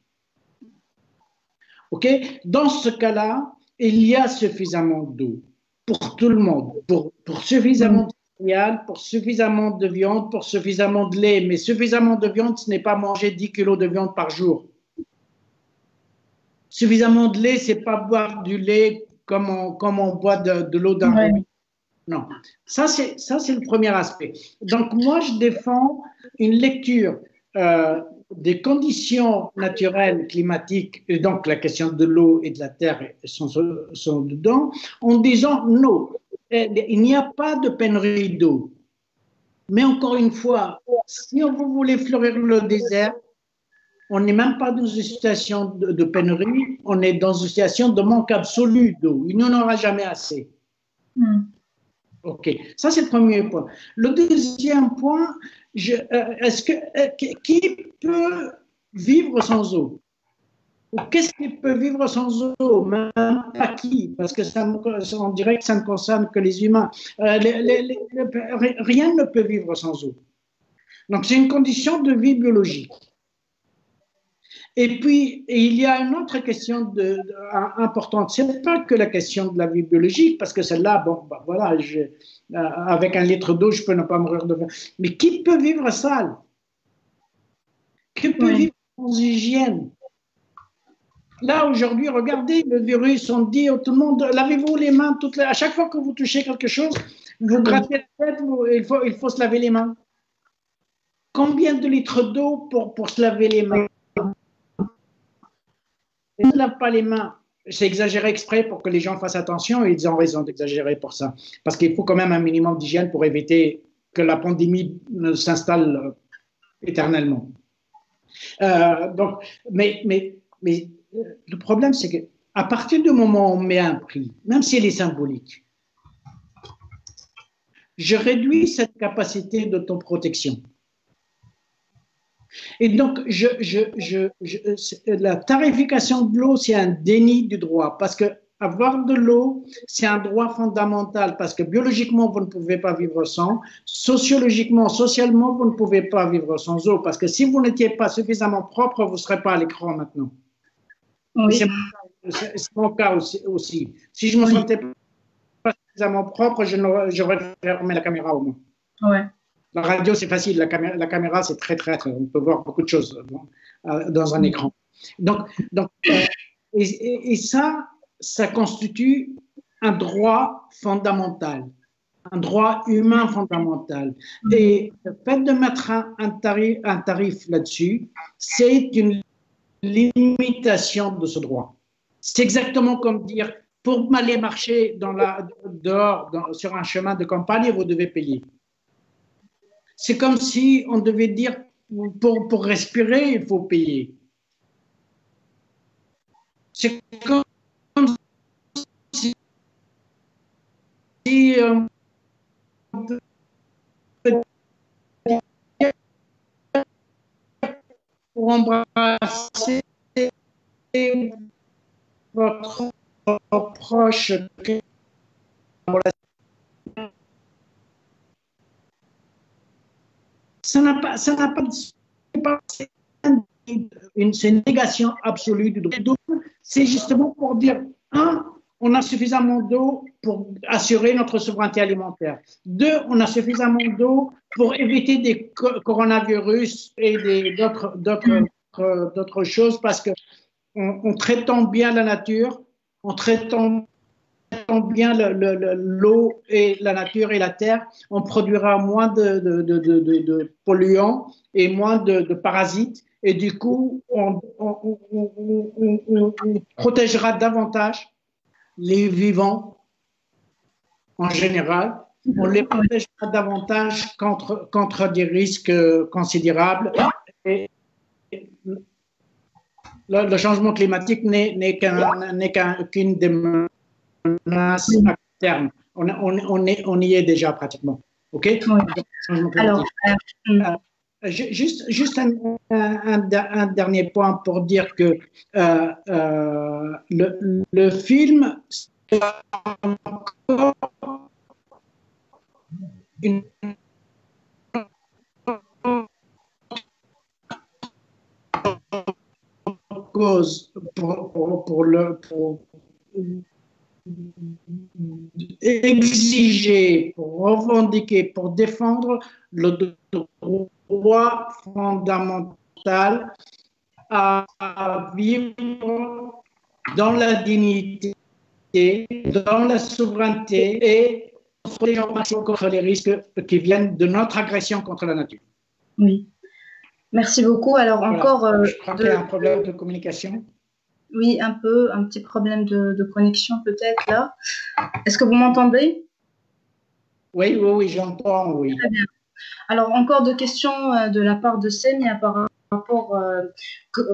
OK? Dans ce cas-là, il y a suffisamment d'eau pour tout le monde, pour suffisamment de céréales, pour suffisamment de viande, pour suffisamment de lait. Mais suffisamment de viande, ce n'est pas manger 10 kilos de viande par jour. Suffisamment de lait, c'est pas boire du lait comme on boit de l'eau d'un robinet. Non, ça c'est le premier aspect. Donc moi je défends une lecture des conditions naturelles climatiques, et donc la question de l'eau et de la terre sont dedans, en disant non, il n'y a pas de pénurie d'eau. Mais encore une fois, si vous voulez fleurir le désert, on n'est même pas dans une situation de pénurie, on est dans une situation de manque absolu d'eau. Il n'y en aura jamais assez. OK, ça c'est le premier point. Le deuxième point, qui peut vivre sans eau? Qu'est-ce qui peut vivre sans eau? Même pas qui, parce que on dirait que ça ne concerne que les humains. Rien ne peut vivre sans eau. Donc c'est une condition de vie biologique. Et puis, il y a une autre question importante. Ce n'est pas que la question de la vie biologique, parce que celle-là, bon, bah, voilà, avec un litre d'eau, je peux ne pas mourir de faim. Mais qui peut vivre sale? Qui peut vivre sans hygiène? Là, aujourd'hui, regardez le virus, on dit à tout le monde, lavez-vous les mains. À chaque fois que vous touchez quelque chose, vous grattez la tête, il faut se laver les mains. Combien de litres d'eau pour se laver les mains? Ils ne lavent pas les mains. C'est exagéré exprès pour que les gens fassent attention et ils ont raison d'exagérer pour ça. Parce qu'il faut quand même un minimum d'hygiène pour éviter que la pandémie ne s'installe éternellement. Mais le problème, c'est qu'à partir du moment où on met un prix, même s'il est symbolique, je réduis cette capacité d'autoprotection. Et donc, la tarification de l'eau, c'est un déni du droit, parce que avoir de l'eau, c'est un droit fondamental, parce que biologiquement, vous ne pouvez pas vivre sans, sociologiquement, socialement, vous ne pouvez pas vivre sans eau, parce que si vous n'étiez pas suffisamment propre, vous ne serez pas à l'écran maintenant. Oui. C'est mon cas aussi. Si je ne me sentais pas suffisamment propre, j'aurais fermé la caméra au moins. Ouais. La radio, c'est facile. La caméra, c'est très traître. On peut voir beaucoup de choses dans un écran. Donc, et ça constitue un droit fondamental, un droit humain fondamental. Et le fait de mettre un tarif là-dessus, c'est une limitation de ce droit. C'est exactement comme dire, pour aller marcher dehors, sur un chemin de campagne, vous devez payer. C'est comme si on devait dire, pour respirer, il faut payer. C'est comme si pour embrasser votre proche, ça n'a pas c'est une négation absolue du droit. C'est justement pour dire, un, on a suffisamment d'eau pour assurer notre souveraineté alimentaire. Deux, on a suffisamment d'eau pour éviter des coronavirus et d'autres choses, parce que en traitant bien la nature, en traitant bien l'eau et la nature et la terre, on produira moins de polluants et moins de parasites. Et du coup, on protégera davantage les vivants en général. On les protégera davantage contre des risques considérables. Et le changement climatique n'est qu'une des menaces à terme. On y est déjà pratiquement. OK? Oui. Alors, juste un dernier point pour dire que le film une cause pour exiger, pour revendiquer, pour défendre le droit fondamental à vivre dans la dignité, dans la souveraineté et contre les risques qui viennent de notre agression contre la nature. Oui, merci beaucoup. Alors voilà. encore... Je crois qu'il y a un problème de communication. Oui, un petit problème de connexion peut-être là. Est-ce que vous m'entendez? Oui, j'entends, oui. Très bien. Alors, encore deux questions de la part de Semia par rapport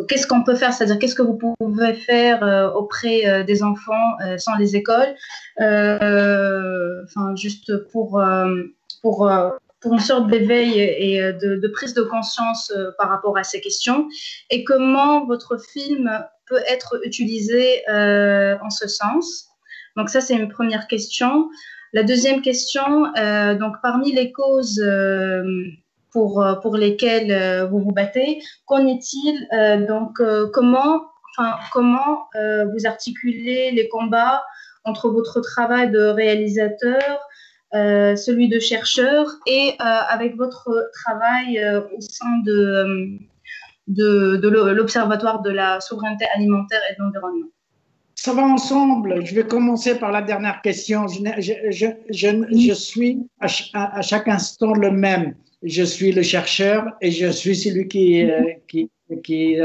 qu'est-ce qu'on peut faire, c'est-à-dire qu'est-ce que vous pouvez faire auprès des enfants sans les écoles, enfin, juste pour une sorte d'éveil et de prise de conscience par rapport à ces questions, et comment votre film peut être utilisé en ce sens. Donc ça, c'est une première question. La deuxième question, donc parmi les causes pour lesquelles vous vous battez, qu'en est-il comment vous articulez les combats entre votre travail de réalisateur, celui de chercheur et avec votre travail au sein de l'Observatoire de la souveraineté alimentaire et de l'environnement? Ça va ensemble. Je vais commencer par la dernière question. Je suis à chaque instant le même. Je suis le chercheur et je suis celui qui est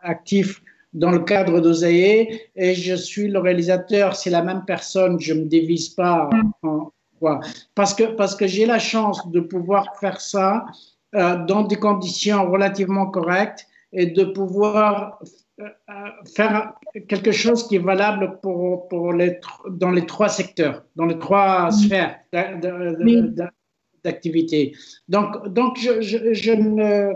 actif dans le cadre d'Oseille, et je suis le réalisateur. C'est la même personne. Je ne me divise pas en quoi. Parce que j'ai la chance de pouvoir faire ça dans des conditions relativement correctes et de pouvoir faire quelque chose qui est valable dans les trois secteurs, dans les trois sphères d'activité. Donc je ne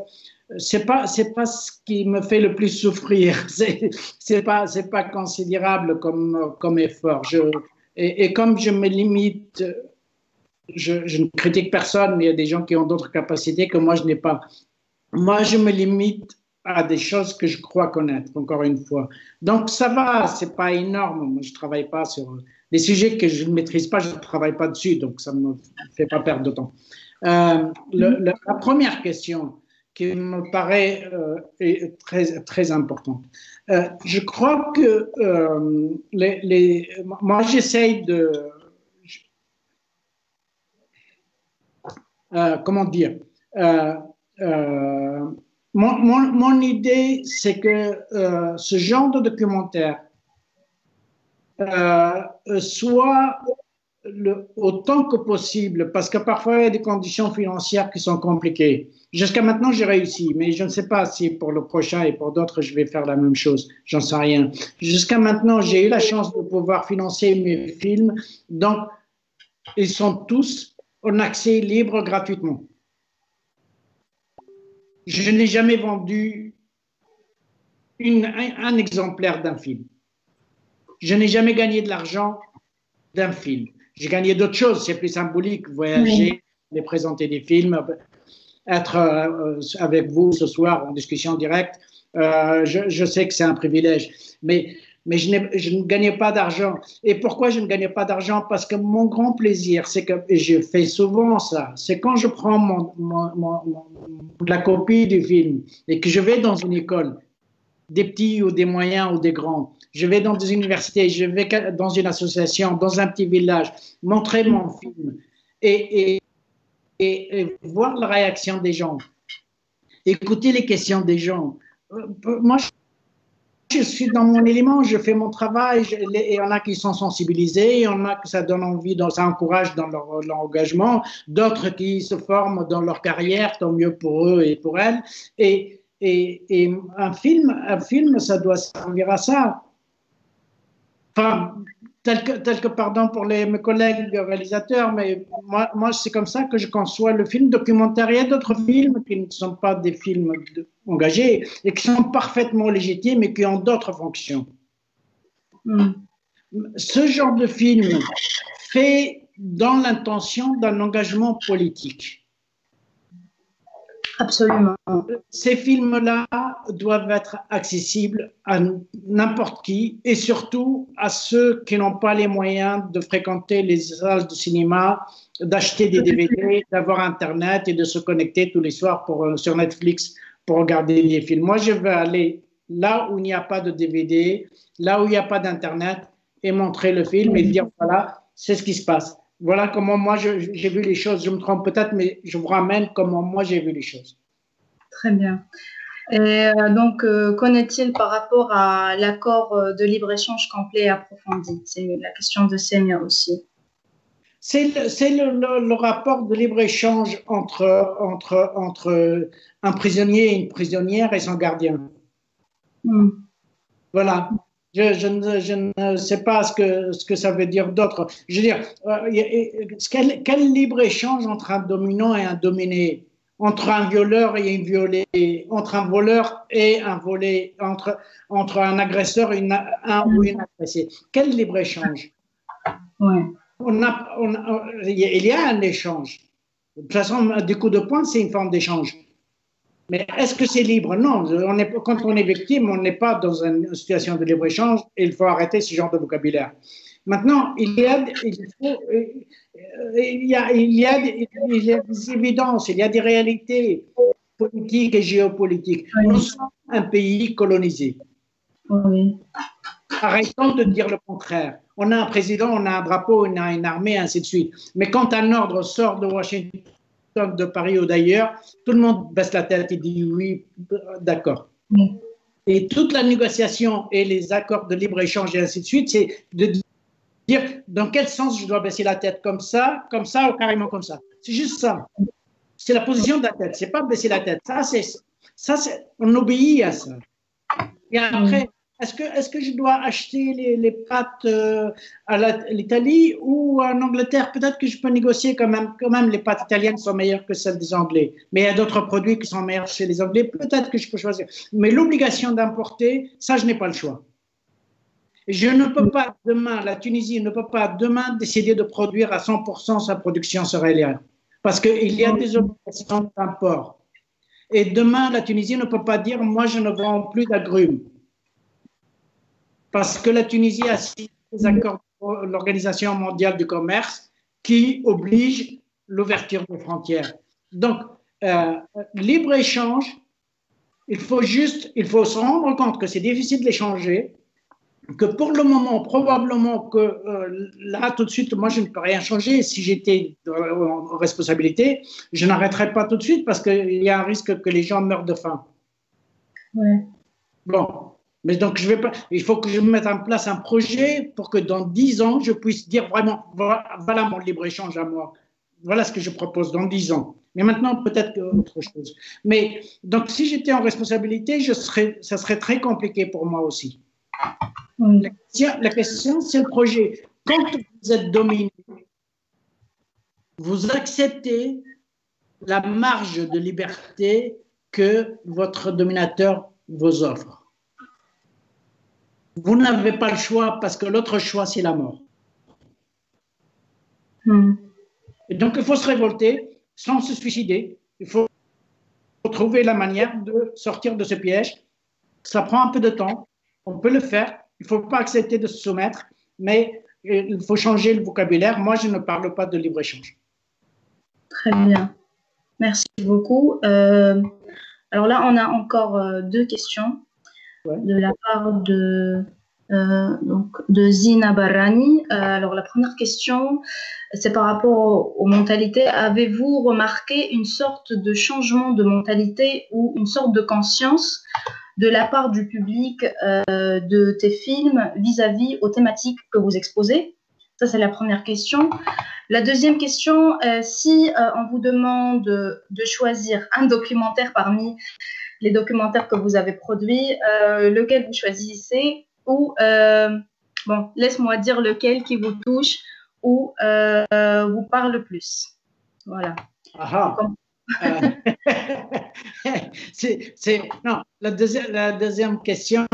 c'est pas ce qui me fait le plus souffrir. C'est pas considérable comme effort. Et comme je me limite, je ne critique personne, mais il y a des gens qui ont d'autres capacités que moi je n'ai pas. Moi, je me limite à des choses que je crois connaître, encore une fois. Donc, ça va, c'est pas énorme. Moi, je travaille pas sur des sujets que je ne maîtrise pas, je ne travaille pas dessus, donc ça ne me fait pas perdre de temps. La première question qui me paraît est très importante. Je crois que moi, j'essaye de... comment dire mon idée, c'est que ce genre de documentaire soit autant que possible, parce que parfois il y a des conditions financières qui sont compliquées. Jusqu'à maintenant, j'ai réussi, mais je ne sais pas si pour le prochain et pour d'autres, je vais faire la même chose. J'en sais rien. Jusqu'à maintenant, j'ai eu la chance de pouvoir financer mes films, donc ils sont tous en accès libre gratuitement. Je n'ai jamais vendu un exemplaire d'un film. Je n'ai jamais gagné de l'argent d'un film. J'ai gagné d'autres choses, c'est plus symbolique, voyager, aller présenter des films, être avec vous ce soir en discussion directe. Je sais que c'est un privilège, mais je ne gagnais pas d'argent. Et pourquoi je ne gagnais pas d'argent? Parce que mon grand plaisir, c'est que, et je fais souvent ça, c'est quand je prends la copie du film et que je vais dans une école, des petits ou des moyens ou des grands, je vais dans des universités, je vais dans une association, dans un petit village, montrer mon film et voir la réaction des gens, écouter les questions des gens. Moi, je suis dans mon élément, je fais mon travail, et il y en a qui sont sensibilisés, il y en a que ça donne envie, ça encourage dans leur engagement, d'autres qui se forment dans leur carrière, tant mieux pour eux et pour elles. Et un film, ça doit servir à ça. Enfin, tel que pardon pour mes collègues réalisateurs, mais moi c'est comme ça que je conçois le film documentaire. Il y a d'autres films qui ne sont pas des films engagés et qui sont parfaitement légitimes et qui ont d'autres fonctions. Ce genre de film fait dans l'intention d'un engagement politique. Absolument. Ces films-là doivent être accessibles à n'importe qui et surtout à ceux qui n'ont pas les moyens de fréquenter les salles de cinéma, d'acheter des DVD, d'avoir Internet et de se connecter tous les soirs sur Netflix pour regarder des films. Moi, je veux aller là où il n'y a pas de DVD, là où il n'y a pas d'Internet et montrer le film et dire voilà, c'est ce qui se passe. Voilà comment moi j'ai vu les choses. Je me trompe peut-être, mais je vous ramène comment moi j'ai vu les choses. Très bien. Et donc, qu'en est-il par rapport à l'accord de libre-échange complet et approfondi? C'est la question de Semia aussi. C'est le rapport de libre-échange entre un prisonnier et une prisonnière et son gardien. Voilà. Je ne sais pas ce que ça veut dire d'autre. Je veux dire, quel libre-échange entre un dominant et un dominé, entre un violeur et une violée, entre un voleur et un volé, entre un agresseur et ou une agressée. Quel libre-échange? Ouais. Il y a un échange. De toute façon, des coups de poing, c'est une forme d'échange. Mais est-ce que c'est libre? Non. Quand on est victime, on n'est pas dans une situation de libre-échange et il faut arrêter ce genre de vocabulaire. Maintenant, il y a des évidences, il y a des réalités politiques et géopolitiques. Oui. Nous sommes un pays colonisé. Oui. Arrêtons de dire le contraire. On a un président, on a un drapeau, on a une armée, ainsi de suite. Mais quand un ordre sort de Washington, de Paris ou d'ailleurs, tout le monde baisse la tête et dit oui, d'accord. Oui. Et toute la négociation et les accords de libre-échange et ainsi de suite, c'est de dire dans quel sens je dois baisser la tête, comme ça ou carrément comme ça. C'est juste ça. C'est la position de la tête, c'est pas baisser la tête. On obéit à ça. Et après, est-ce que je dois acheter les pâtes à l'Italie ou en Angleterre? Peut-être que je peux négocier quand même les pâtes italiennes sont meilleures que celles des Anglais. Mais il y a d'autres produits qui sont meilleurs chez les Anglais. Peut-être que je peux choisir. Mais l'obligation d'importer, ça, je n'ai pas le choix. Je ne peux pas demain, la Tunisie ne peut pas demain décider de produire à 100% sa production céréalière. Parce qu'il y a des obligations d'import. Et demain, la Tunisie ne peut pas dire, moi, je ne vends plus d'agrumes. Parce que la Tunisie a signé des accords de l'Organisation mondiale du commerce qui obligent l'ouverture des frontières. Donc, libre-échange, il faut se rendre compte que c'est difficile de l'échanger, que pour le moment, probablement que là, tout de suite, moi, je ne peux rien changer. Si j'étais en responsabilité, je n'arrêterais pas tout de suite parce qu'il y a un risque que les gens meurent de faim. Ouais. Bon. Mais donc, il faut que je mette en place un projet pour que dans 10 ans, je puisse dire vraiment, voilà mon libre-échange à moi. Voilà ce que je propose dans 10 ans. Mais maintenant, peut-être autre chose. Mais donc, si j'étais en responsabilité, ça serait très compliqué pour moi aussi. Oui. La question, c'est le projet. Quand vous êtes dominé, vous acceptez la marge de liberté que votre dominateur vous offre. Vous n'avez pas le choix parce que l'autre choix, c'est la mort. Et donc, il faut se révolter sans se suicider. Il faut trouver la manière de sortir de ce piège. Ça prend un peu de temps. On peut le faire. Il ne faut pas accepter de se soumettre, mais il faut changer le vocabulaire. Moi, je ne parle pas de libre-échange. Très bien. Merci beaucoup. Alors là, on a encore 2 questions de la part de Zina Barrani. Alors, la première question, c'est par rapport aux mentalités. Avez-vous remarqué une sorte de changement de mentalité ou une sorte de conscience de la part du public de tes films vis-à-vis aux thématiques que vous exposez? Ça, c'est la première question. La deuxième question, si on vous demande de choisir un documentaire parmi les documentaires que vous avez produits, lequel vous choisissez ou, bon, laisse-moi dire lequel qui vous touche ou vous parle le plus. Voilà. Euh, non, la deuxième question,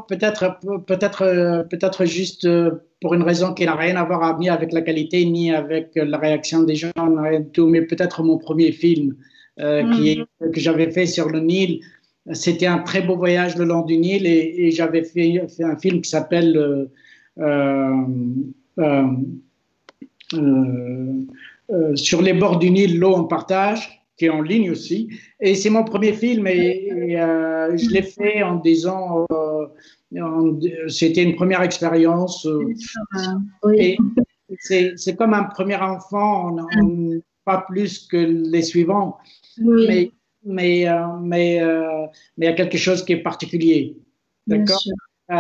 peut-être juste pour une raison qui n'a rien à voir ni avec la qualité ni avec la réaction des gens, rien du tout, mais peut-être mon premier film que j'avais fait sur le Nil. C'était un très beau voyage le long du Nil et j'avais fait un film qui s'appelle euh, sur les bords du Nil, l'eau en partage, qui est en ligne aussi. Et c'est mon premier film et je l'ai fait en disant, c'était une première expérience. Oui. Et c'est comme un premier enfant, pas plus que les suivants, Oui, mais il y a quelque chose qui est particulier. bien D'accord? sûr. Oui.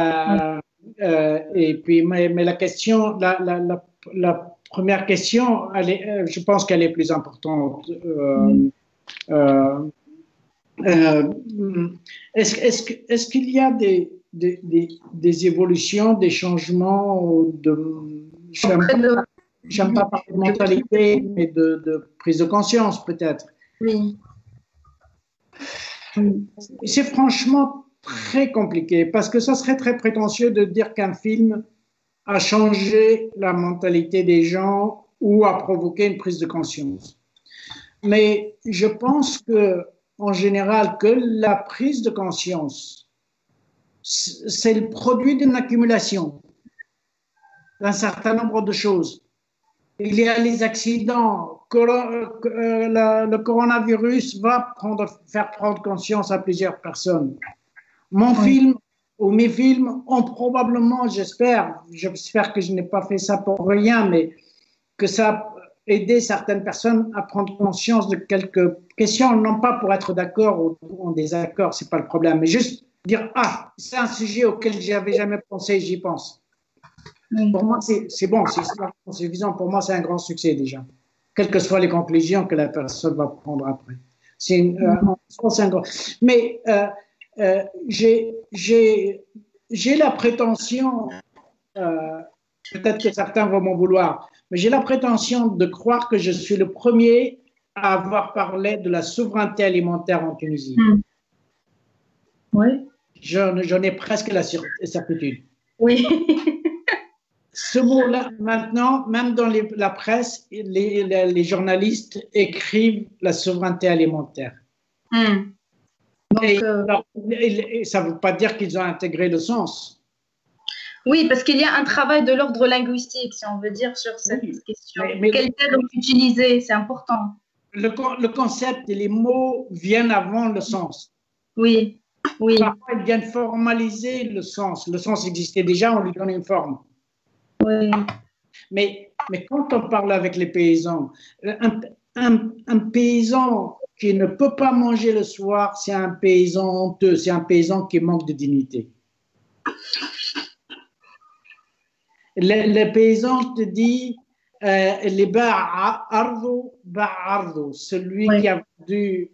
Et puis, mais la question, la première question, je pense qu'elle est plus importante. Euh, euh, est-ce qu'il y a des évolutions, des changements j'aime pas parler de mentalité, mais de prise de conscience peut-être. Oui. C'est franchement très compliqué parce que ça serait très prétentieux de dire qu'un film a changé la mentalité des gens ou a provoqué une prise de conscience. Mais je pense que, en général, que la prise de conscience, c'est le produit d'une accumulation d'un certain nombre de choses. Il y a les accidents, le coronavirus va faire prendre conscience à plusieurs personnes. Mon film ou mes films ont probablement, j'espère que je n'ai pas fait ça pour rien, mais que ça a aidé certaines personnes à prendre conscience de quelques questions, non pas pour être d'accord ou en désaccord, c'est pas le problème, mais juste dire, ah, c'est un sujet auquel j'avais jamais pensé, j'y pense. Pour moi, c'est bon, c'est suffisant. Pour moi, c'est un grand succès déjà, quelles que soient les conclusions que la personne va prendre après. Un grand... Mais j'ai la prétention, peut-être que certains vont m'en vouloir, mais j'ai la prétention de croire que je suis le premier à avoir parlé de la souveraineté alimentaire en Tunisie. Oui. J'en ai presque la certitude. Oui. Ce mot-là, maintenant, même dans la presse, les journalistes écrivent la souveraineté alimentaire. Donc, et ça ne veut pas dire qu'ils ont intégré le sens. Oui, parce qu'il y a un travail de l'ordre linguistique, si on veut dire, sur cette question. Quel terme utiliser, c'est important. Le concept et les mots viennent avant le sens. Oui, oui. Parfois, ils viennent formaliser le sens. Le sens existait déjà, on lui donne une forme. Oui. Mais quand on parle avec les paysans, un paysan qui ne peut pas manger le soir, c'est un paysan honteux, c'est un paysan qui manque de dignité. Le paysan te dit, les ba'ardo, celui qui a vendu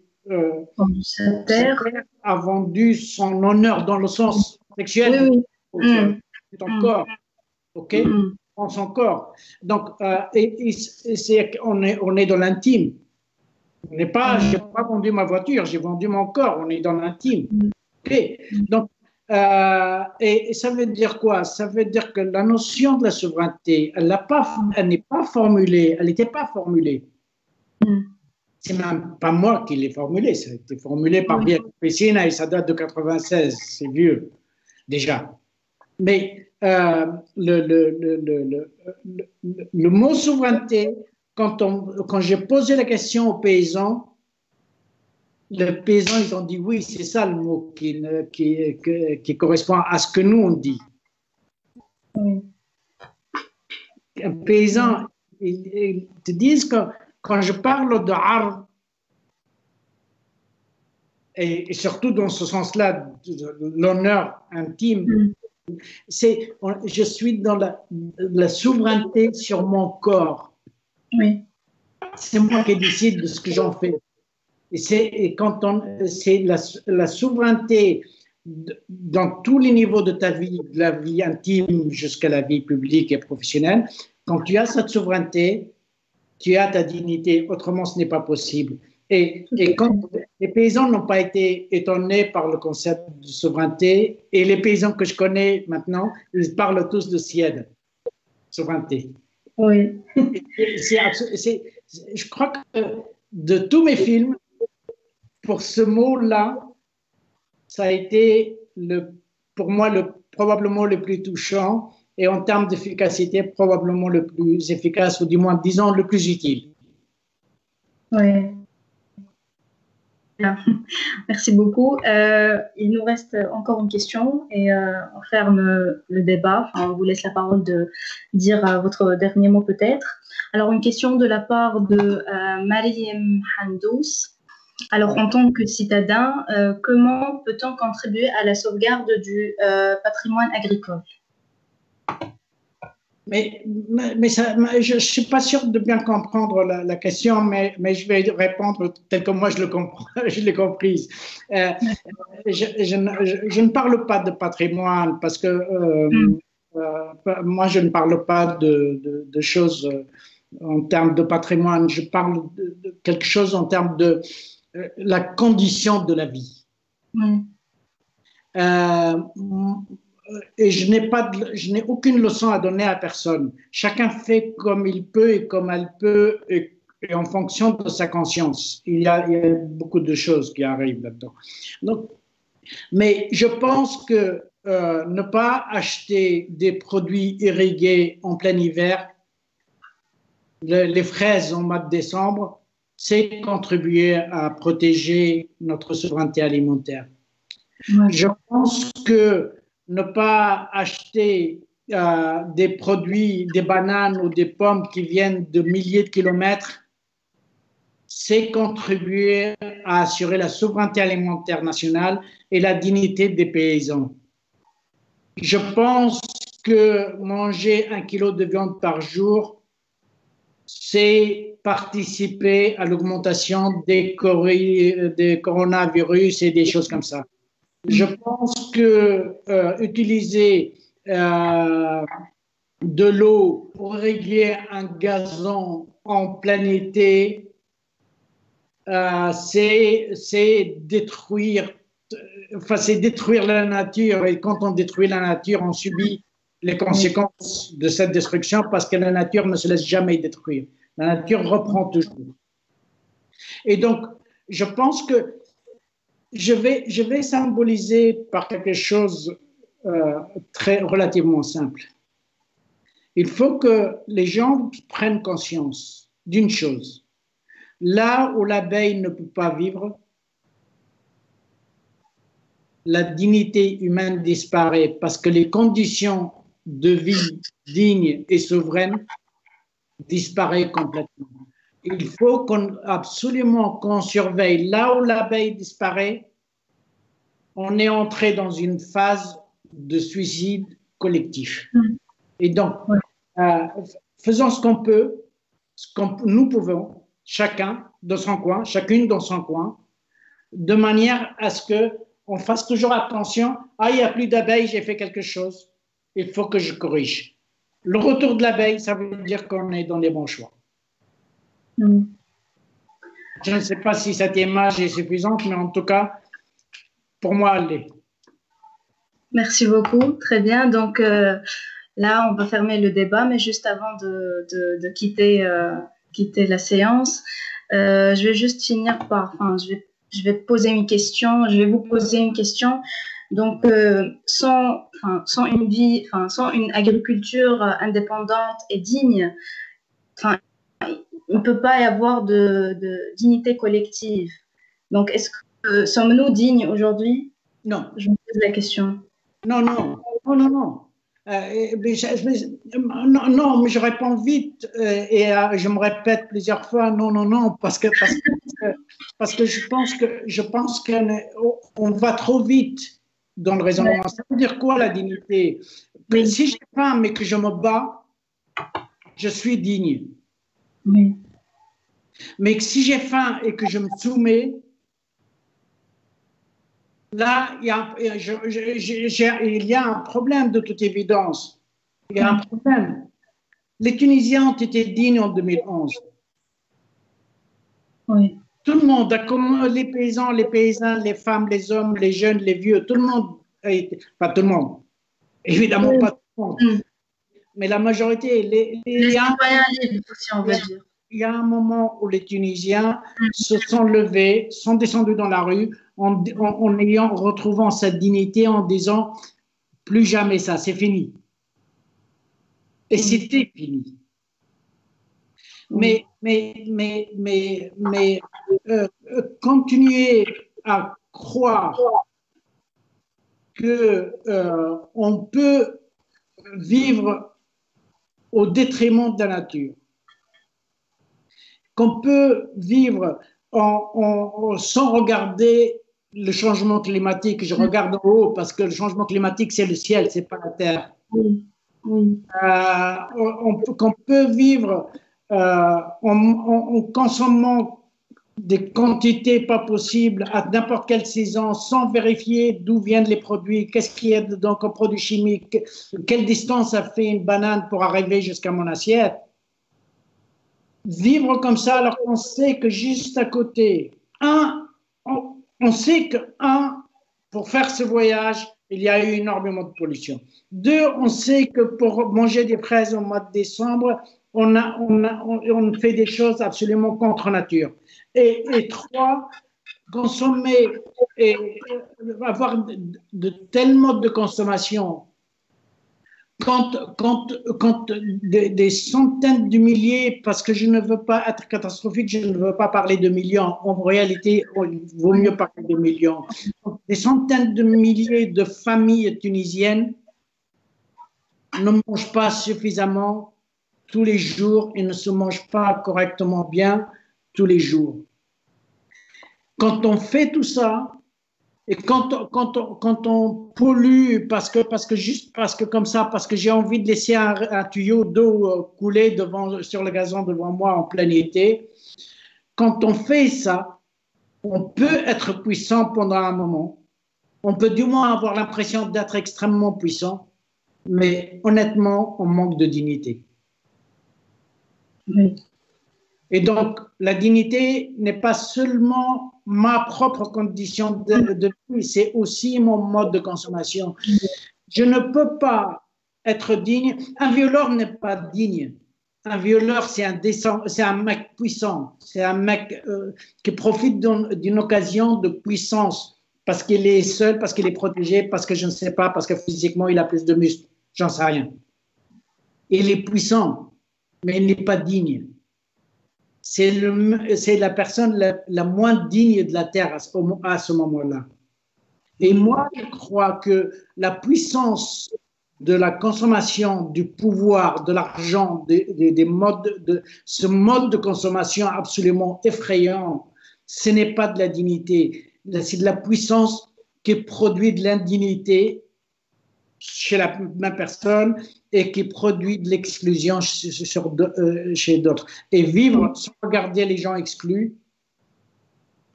sa terre a vendu son honneur dans le sens sexuel. Oui. Ton corps, ok? En son corps. Donc, on est dans l'intime. Je n'ai pas vendu ma voiture, j'ai vendu mon corps. On est dans l'intime. Okay. Donc, et ça veut dire quoi? Ça veut dire que la notion de la souveraineté, elle n'est pas formulée. Elle n'était pas formulée. C'est même pas moi qui l'ai formulée. Ça a été formulé par Pierre Pessina et ça date de 96. C'est vieux déjà. Mais le mot souveraineté, quand j'ai posé la question aux paysans, les paysans, ils ont dit oui, c'est ça le mot qui correspond à ce que nous on dit. Un paysan, ils te disent que quand je parle de ard, et surtout dans ce sens-là, l'honneur intime, je suis dans la souveraineté sur mon corps. Oui. C'est moi qui décide de ce que j'en fais. Et c'est la souveraineté dans tous les niveaux de ta vie, de la vie intime jusqu'à la vie publique et professionnelle. Quand tu as cette souveraineté, tu as ta dignité, autrement ce n'est pas possible. Et quand les paysans n'ont pas été étonnés par le concept de souveraineté, et les paysans que je connais maintenant, ils parlent tous de SIED, souveraineté. Oui. Je crois que de tous mes films, pour ce mot-là, ça a été pour moi probablement le plus touchant et en termes d'efficacité, probablement le plus efficace, ou du moins, disons, le plus utile. Oui. Merci beaucoup. Il nous reste encore une question et on ferme le débat. Enfin, on vous laisse la parole de dire votre dernier mot peut-être. Alors, une question de la part de Mariam Handous. Alors, en tant que citadin, comment peut-on contribuer à la sauvegarde du patrimoine agricole? Je ne suis pas sûr de bien comprendre la question, mais je vais répondre telle que moi je l'ai comprise. Je ne parle pas de patrimoine parce que moi je ne parle pas de choses en termes de patrimoine, je parle de quelque chose en termes de la condition de la vie. Et je n'ai aucune leçon à donner à personne. Chacun fait comme il peut et comme elle peut et en fonction de sa conscience. Il y a beaucoup de choses qui arrivent là-dedans. Mais je pense que ne pas acheter des produits irrigués en plein hiver, les fraises en mois de décembre, c'est contribuer à protéger notre souveraineté alimentaire. Je pense que ne pas acheter des produits, des bananes ou des pommes qui viennent de milliers de kilomètres, c'est contribuer à assurer la souveraineté alimentaire nationale et la dignité des paysans. Je pense que manger 1 kilo de viande par jour, c'est participer à l'augmentation des coronavirus et des choses comme ça. Je pense que utiliser de l'eau pour irriguer un gazon en plein été, c'est détruire la nature. Et quand on détruit la nature, on subit les conséquences de cette destruction parce que la nature ne se laisse jamais détruire. La nature reprend toujours. Et donc, je pense que je vais symboliser par quelque chose relativement simple. Il faut que les gens prennent conscience d'une chose. Là où l'abeille ne peut pas vivre, la dignité humaine disparaît parce que les conditions de vie dignes et souveraines disparaissent complètement. Il faut absolument qu'on surveille. Là où l'abeille disparaît, on est entré dans une phase de suicide collectif. Et donc, faisons ce qu'on peut, nous pouvons, chacun dans son coin, chacune dans son coin, de manière à ce qu'on fasse toujours attention. Ah, il n'y a plus d'abeilles, j'ai fait quelque chose. Il faut que je corrige. Le retour de l'abeille, ça veut dire qu'on est dans les bons choix. Je ne sais pas si cette image est suffisante, mais en tout cas, pour moi, elle l'est. Merci beaucoup, très bien. Donc là, on va fermer le débat, mais juste avant de quitter la séance, je vais juste finir par, je vais poser une question. Je vais vous poser une question. Donc, sans une agriculture indépendante et digne, il ne peut pas y avoir de dignité collective. Donc, sommes-nous dignes aujourd'hui? Non. Je me pose la question. Non. Non, mais je réponds vite et je me répète plusieurs fois non, parce que je pense qu'on va trop vite dans le raisonnement. Ça veut dire quoi la dignité? Si j'ai faim mais que je me bats, je suis digne. Oui. Mais si j'ai faim et que je me soumets, là, il y a un problème de toute évidence. Il y a un problème. Les Tunisiens ont été dignes en 2011. Oui. Tout le monde, comme les paysans, les paysannes, les femmes, les hommes, les jeunes, les vieux, tout le monde, pas tout le monde, évidemment Oui. pas tout le monde, mais la majorité, Les citoyens libres aussi, on va dire. il y a un moment où les Tunisiens se sont levés, sont descendus dans la rue en retrouvant sa dignité, en disant plus jamais ça, c'est fini. Et c'était fini. Mais continuer à croire que on peut vivre au détriment de la nature, qu'on peut vivre sans regarder le changement climatique. Je regarde en haut parce que le changement climatique, c'est le ciel, c'est pas la terre. Oui. Oui. Qu'on peut vivre en consommant des quantités pas possibles à n'importe quelle saison sans vérifier d'où viennent les produits, qu'est-ce qu'il y a dedans comme produits chimiques, quelle distance a fait une banane pour arriver jusqu'à mon assiette. Vivre comme ça alors qu'on sait que juste à côté, on sait que, pour faire ce voyage, il y a eu énormément de pollution. Deux, on sait que pour manger des fraises au mois de décembre, on fait des choses absolument contre nature. Et trois, consommer et avoir de tels modes de consommation quand des centaines de milliers, parce que je ne veux pas être catastrophique, je ne veux pas parler de millions. En réalité, il vaut mieux parler de millions. Des centaines de milliers de familles tunisiennes ne mangent pas suffisamment tous les jours et ne se mangent pas correctement bien tous les jours. Quand on fait tout ça, et quand on pollue, parce que comme ça, parce que j'ai envie de laisser un tuyau d'eau couler sur le gazon devant moi en plein été, quand on fait ça, on peut être puissant pendant un moment. On peut du moins avoir l'impression d'être extrêmement puissant, mais honnêtement, on manque de dignité. Oui. Et donc, la dignité n'est pas seulement ma propre condition de vie, c'est aussi mon mode de consommation. Je ne peux pas être digne. Un violeur n'est pas digne. Un violeur, c'est un mec puissant. C'est un mec qui profite d'une occasion de puissance parce qu'il est seul, parce qu'il est protégé, parce que je ne sais pas, parce que physiquement, il a plus de muscles. J'en sais rien. Il est puissant, mais il n'est pas digne. C'est la personne la moins digne de la terre à ce moment-là. Et moi, je crois que la puissance de la consommation, du pouvoir, de l'argent, ce mode de consommation absolument effrayant, ce n'est pas de la dignité, c'est de la puissance qui produit de l'indignité chez la même personne et qui produit de l'exclusion chez d'autres. Et vivre sans regarder les gens exclus,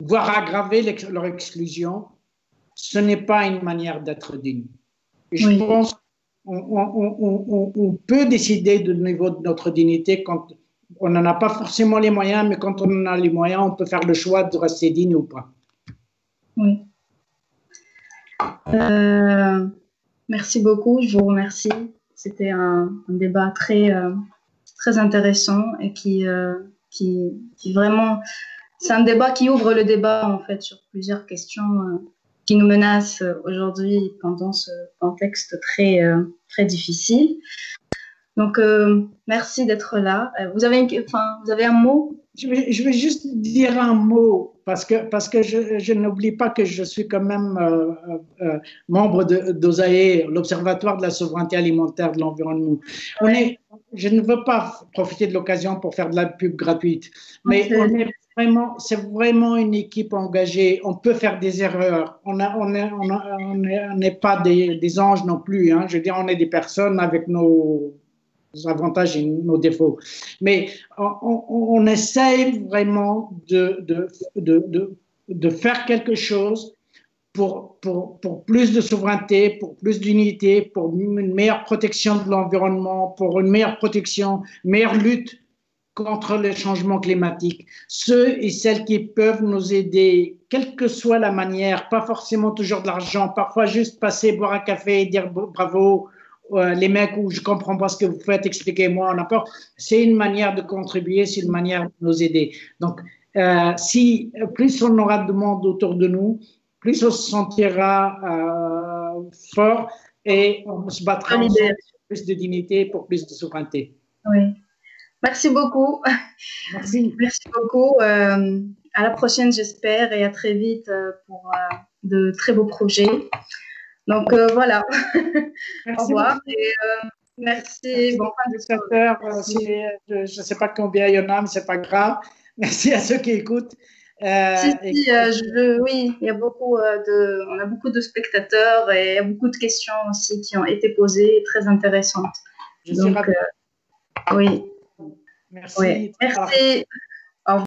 voire aggraver leur exclusion, ce n'est pas une manière d'être digne. Et je pense qu'on peut décider du niveau de notre dignité quand on n'en a pas forcément les moyens, mais quand on en a les moyens, on peut faire le choix de rester digne ou pas. Oui. Merci beaucoup, je vous remercie. C'était un débat très intéressant et qui vraiment, c'est un débat qui ouvre le débat en fait sur plusieurs questions qui nous menacent aujourd'hui pendant ce contexte très difficile. Donc merci d'être là. Vous avez un mot? Je vais juste dire un mot parce que je n'oublie pas que je suis quand même membre d'OSAE, l'Observatoire de la souveraineté alimentaire de l'environnement. Je ne veux pas profiter de l'occasion pour faire de la pub gratuite, mais c'est vraiment une équipe engagée. On peut faire des erreurs. On n'est pas des anges non plus. Hein. Je veux dire, on est des personnes avec nos avantages et nos défauts. Mais on essaye vraiment de faire quelque chose pour plus de souveraineté, pour plus d'unité, pour une meilleure protection de l'environnement, pour une meilleure protection, meilleure lutte contre le changement climatique. Ceux et celles qui peuvent nous aider, quelle que soit la manière, pas forcément toujours de l'argent, parfois juste passer, boire un café et dire bravo, les mecs, ou je comprends pas ce que vous faites, expliquez-moi, n'importe. C'est une manière de contribuer, c'est une manière de nous aider. Donc, si plus on aura de monde autour de nous, plus on se sentira fort et on se battra ensemble pour plus de dignité, pour plus de souveraineté. Oui. Merci beaucoup. Merci. Merci beaucoup. À la prochaine, j'espère, et à très vite pour de très beaux projets. Donc voilà. Merci. Au revoir. Et, merci. Bon, je ne sais pas combien il y en a, mais ce n'est pas grave. Merci à ceux qui écoutent. Oui, il y a beaucoup on a beaucoup de spectateurs et il y a beaucoup de questions aussi qui ont été posées, très intéressantes. Je suis ravi. Oui. Merci. Oui. Merci. Au revoir.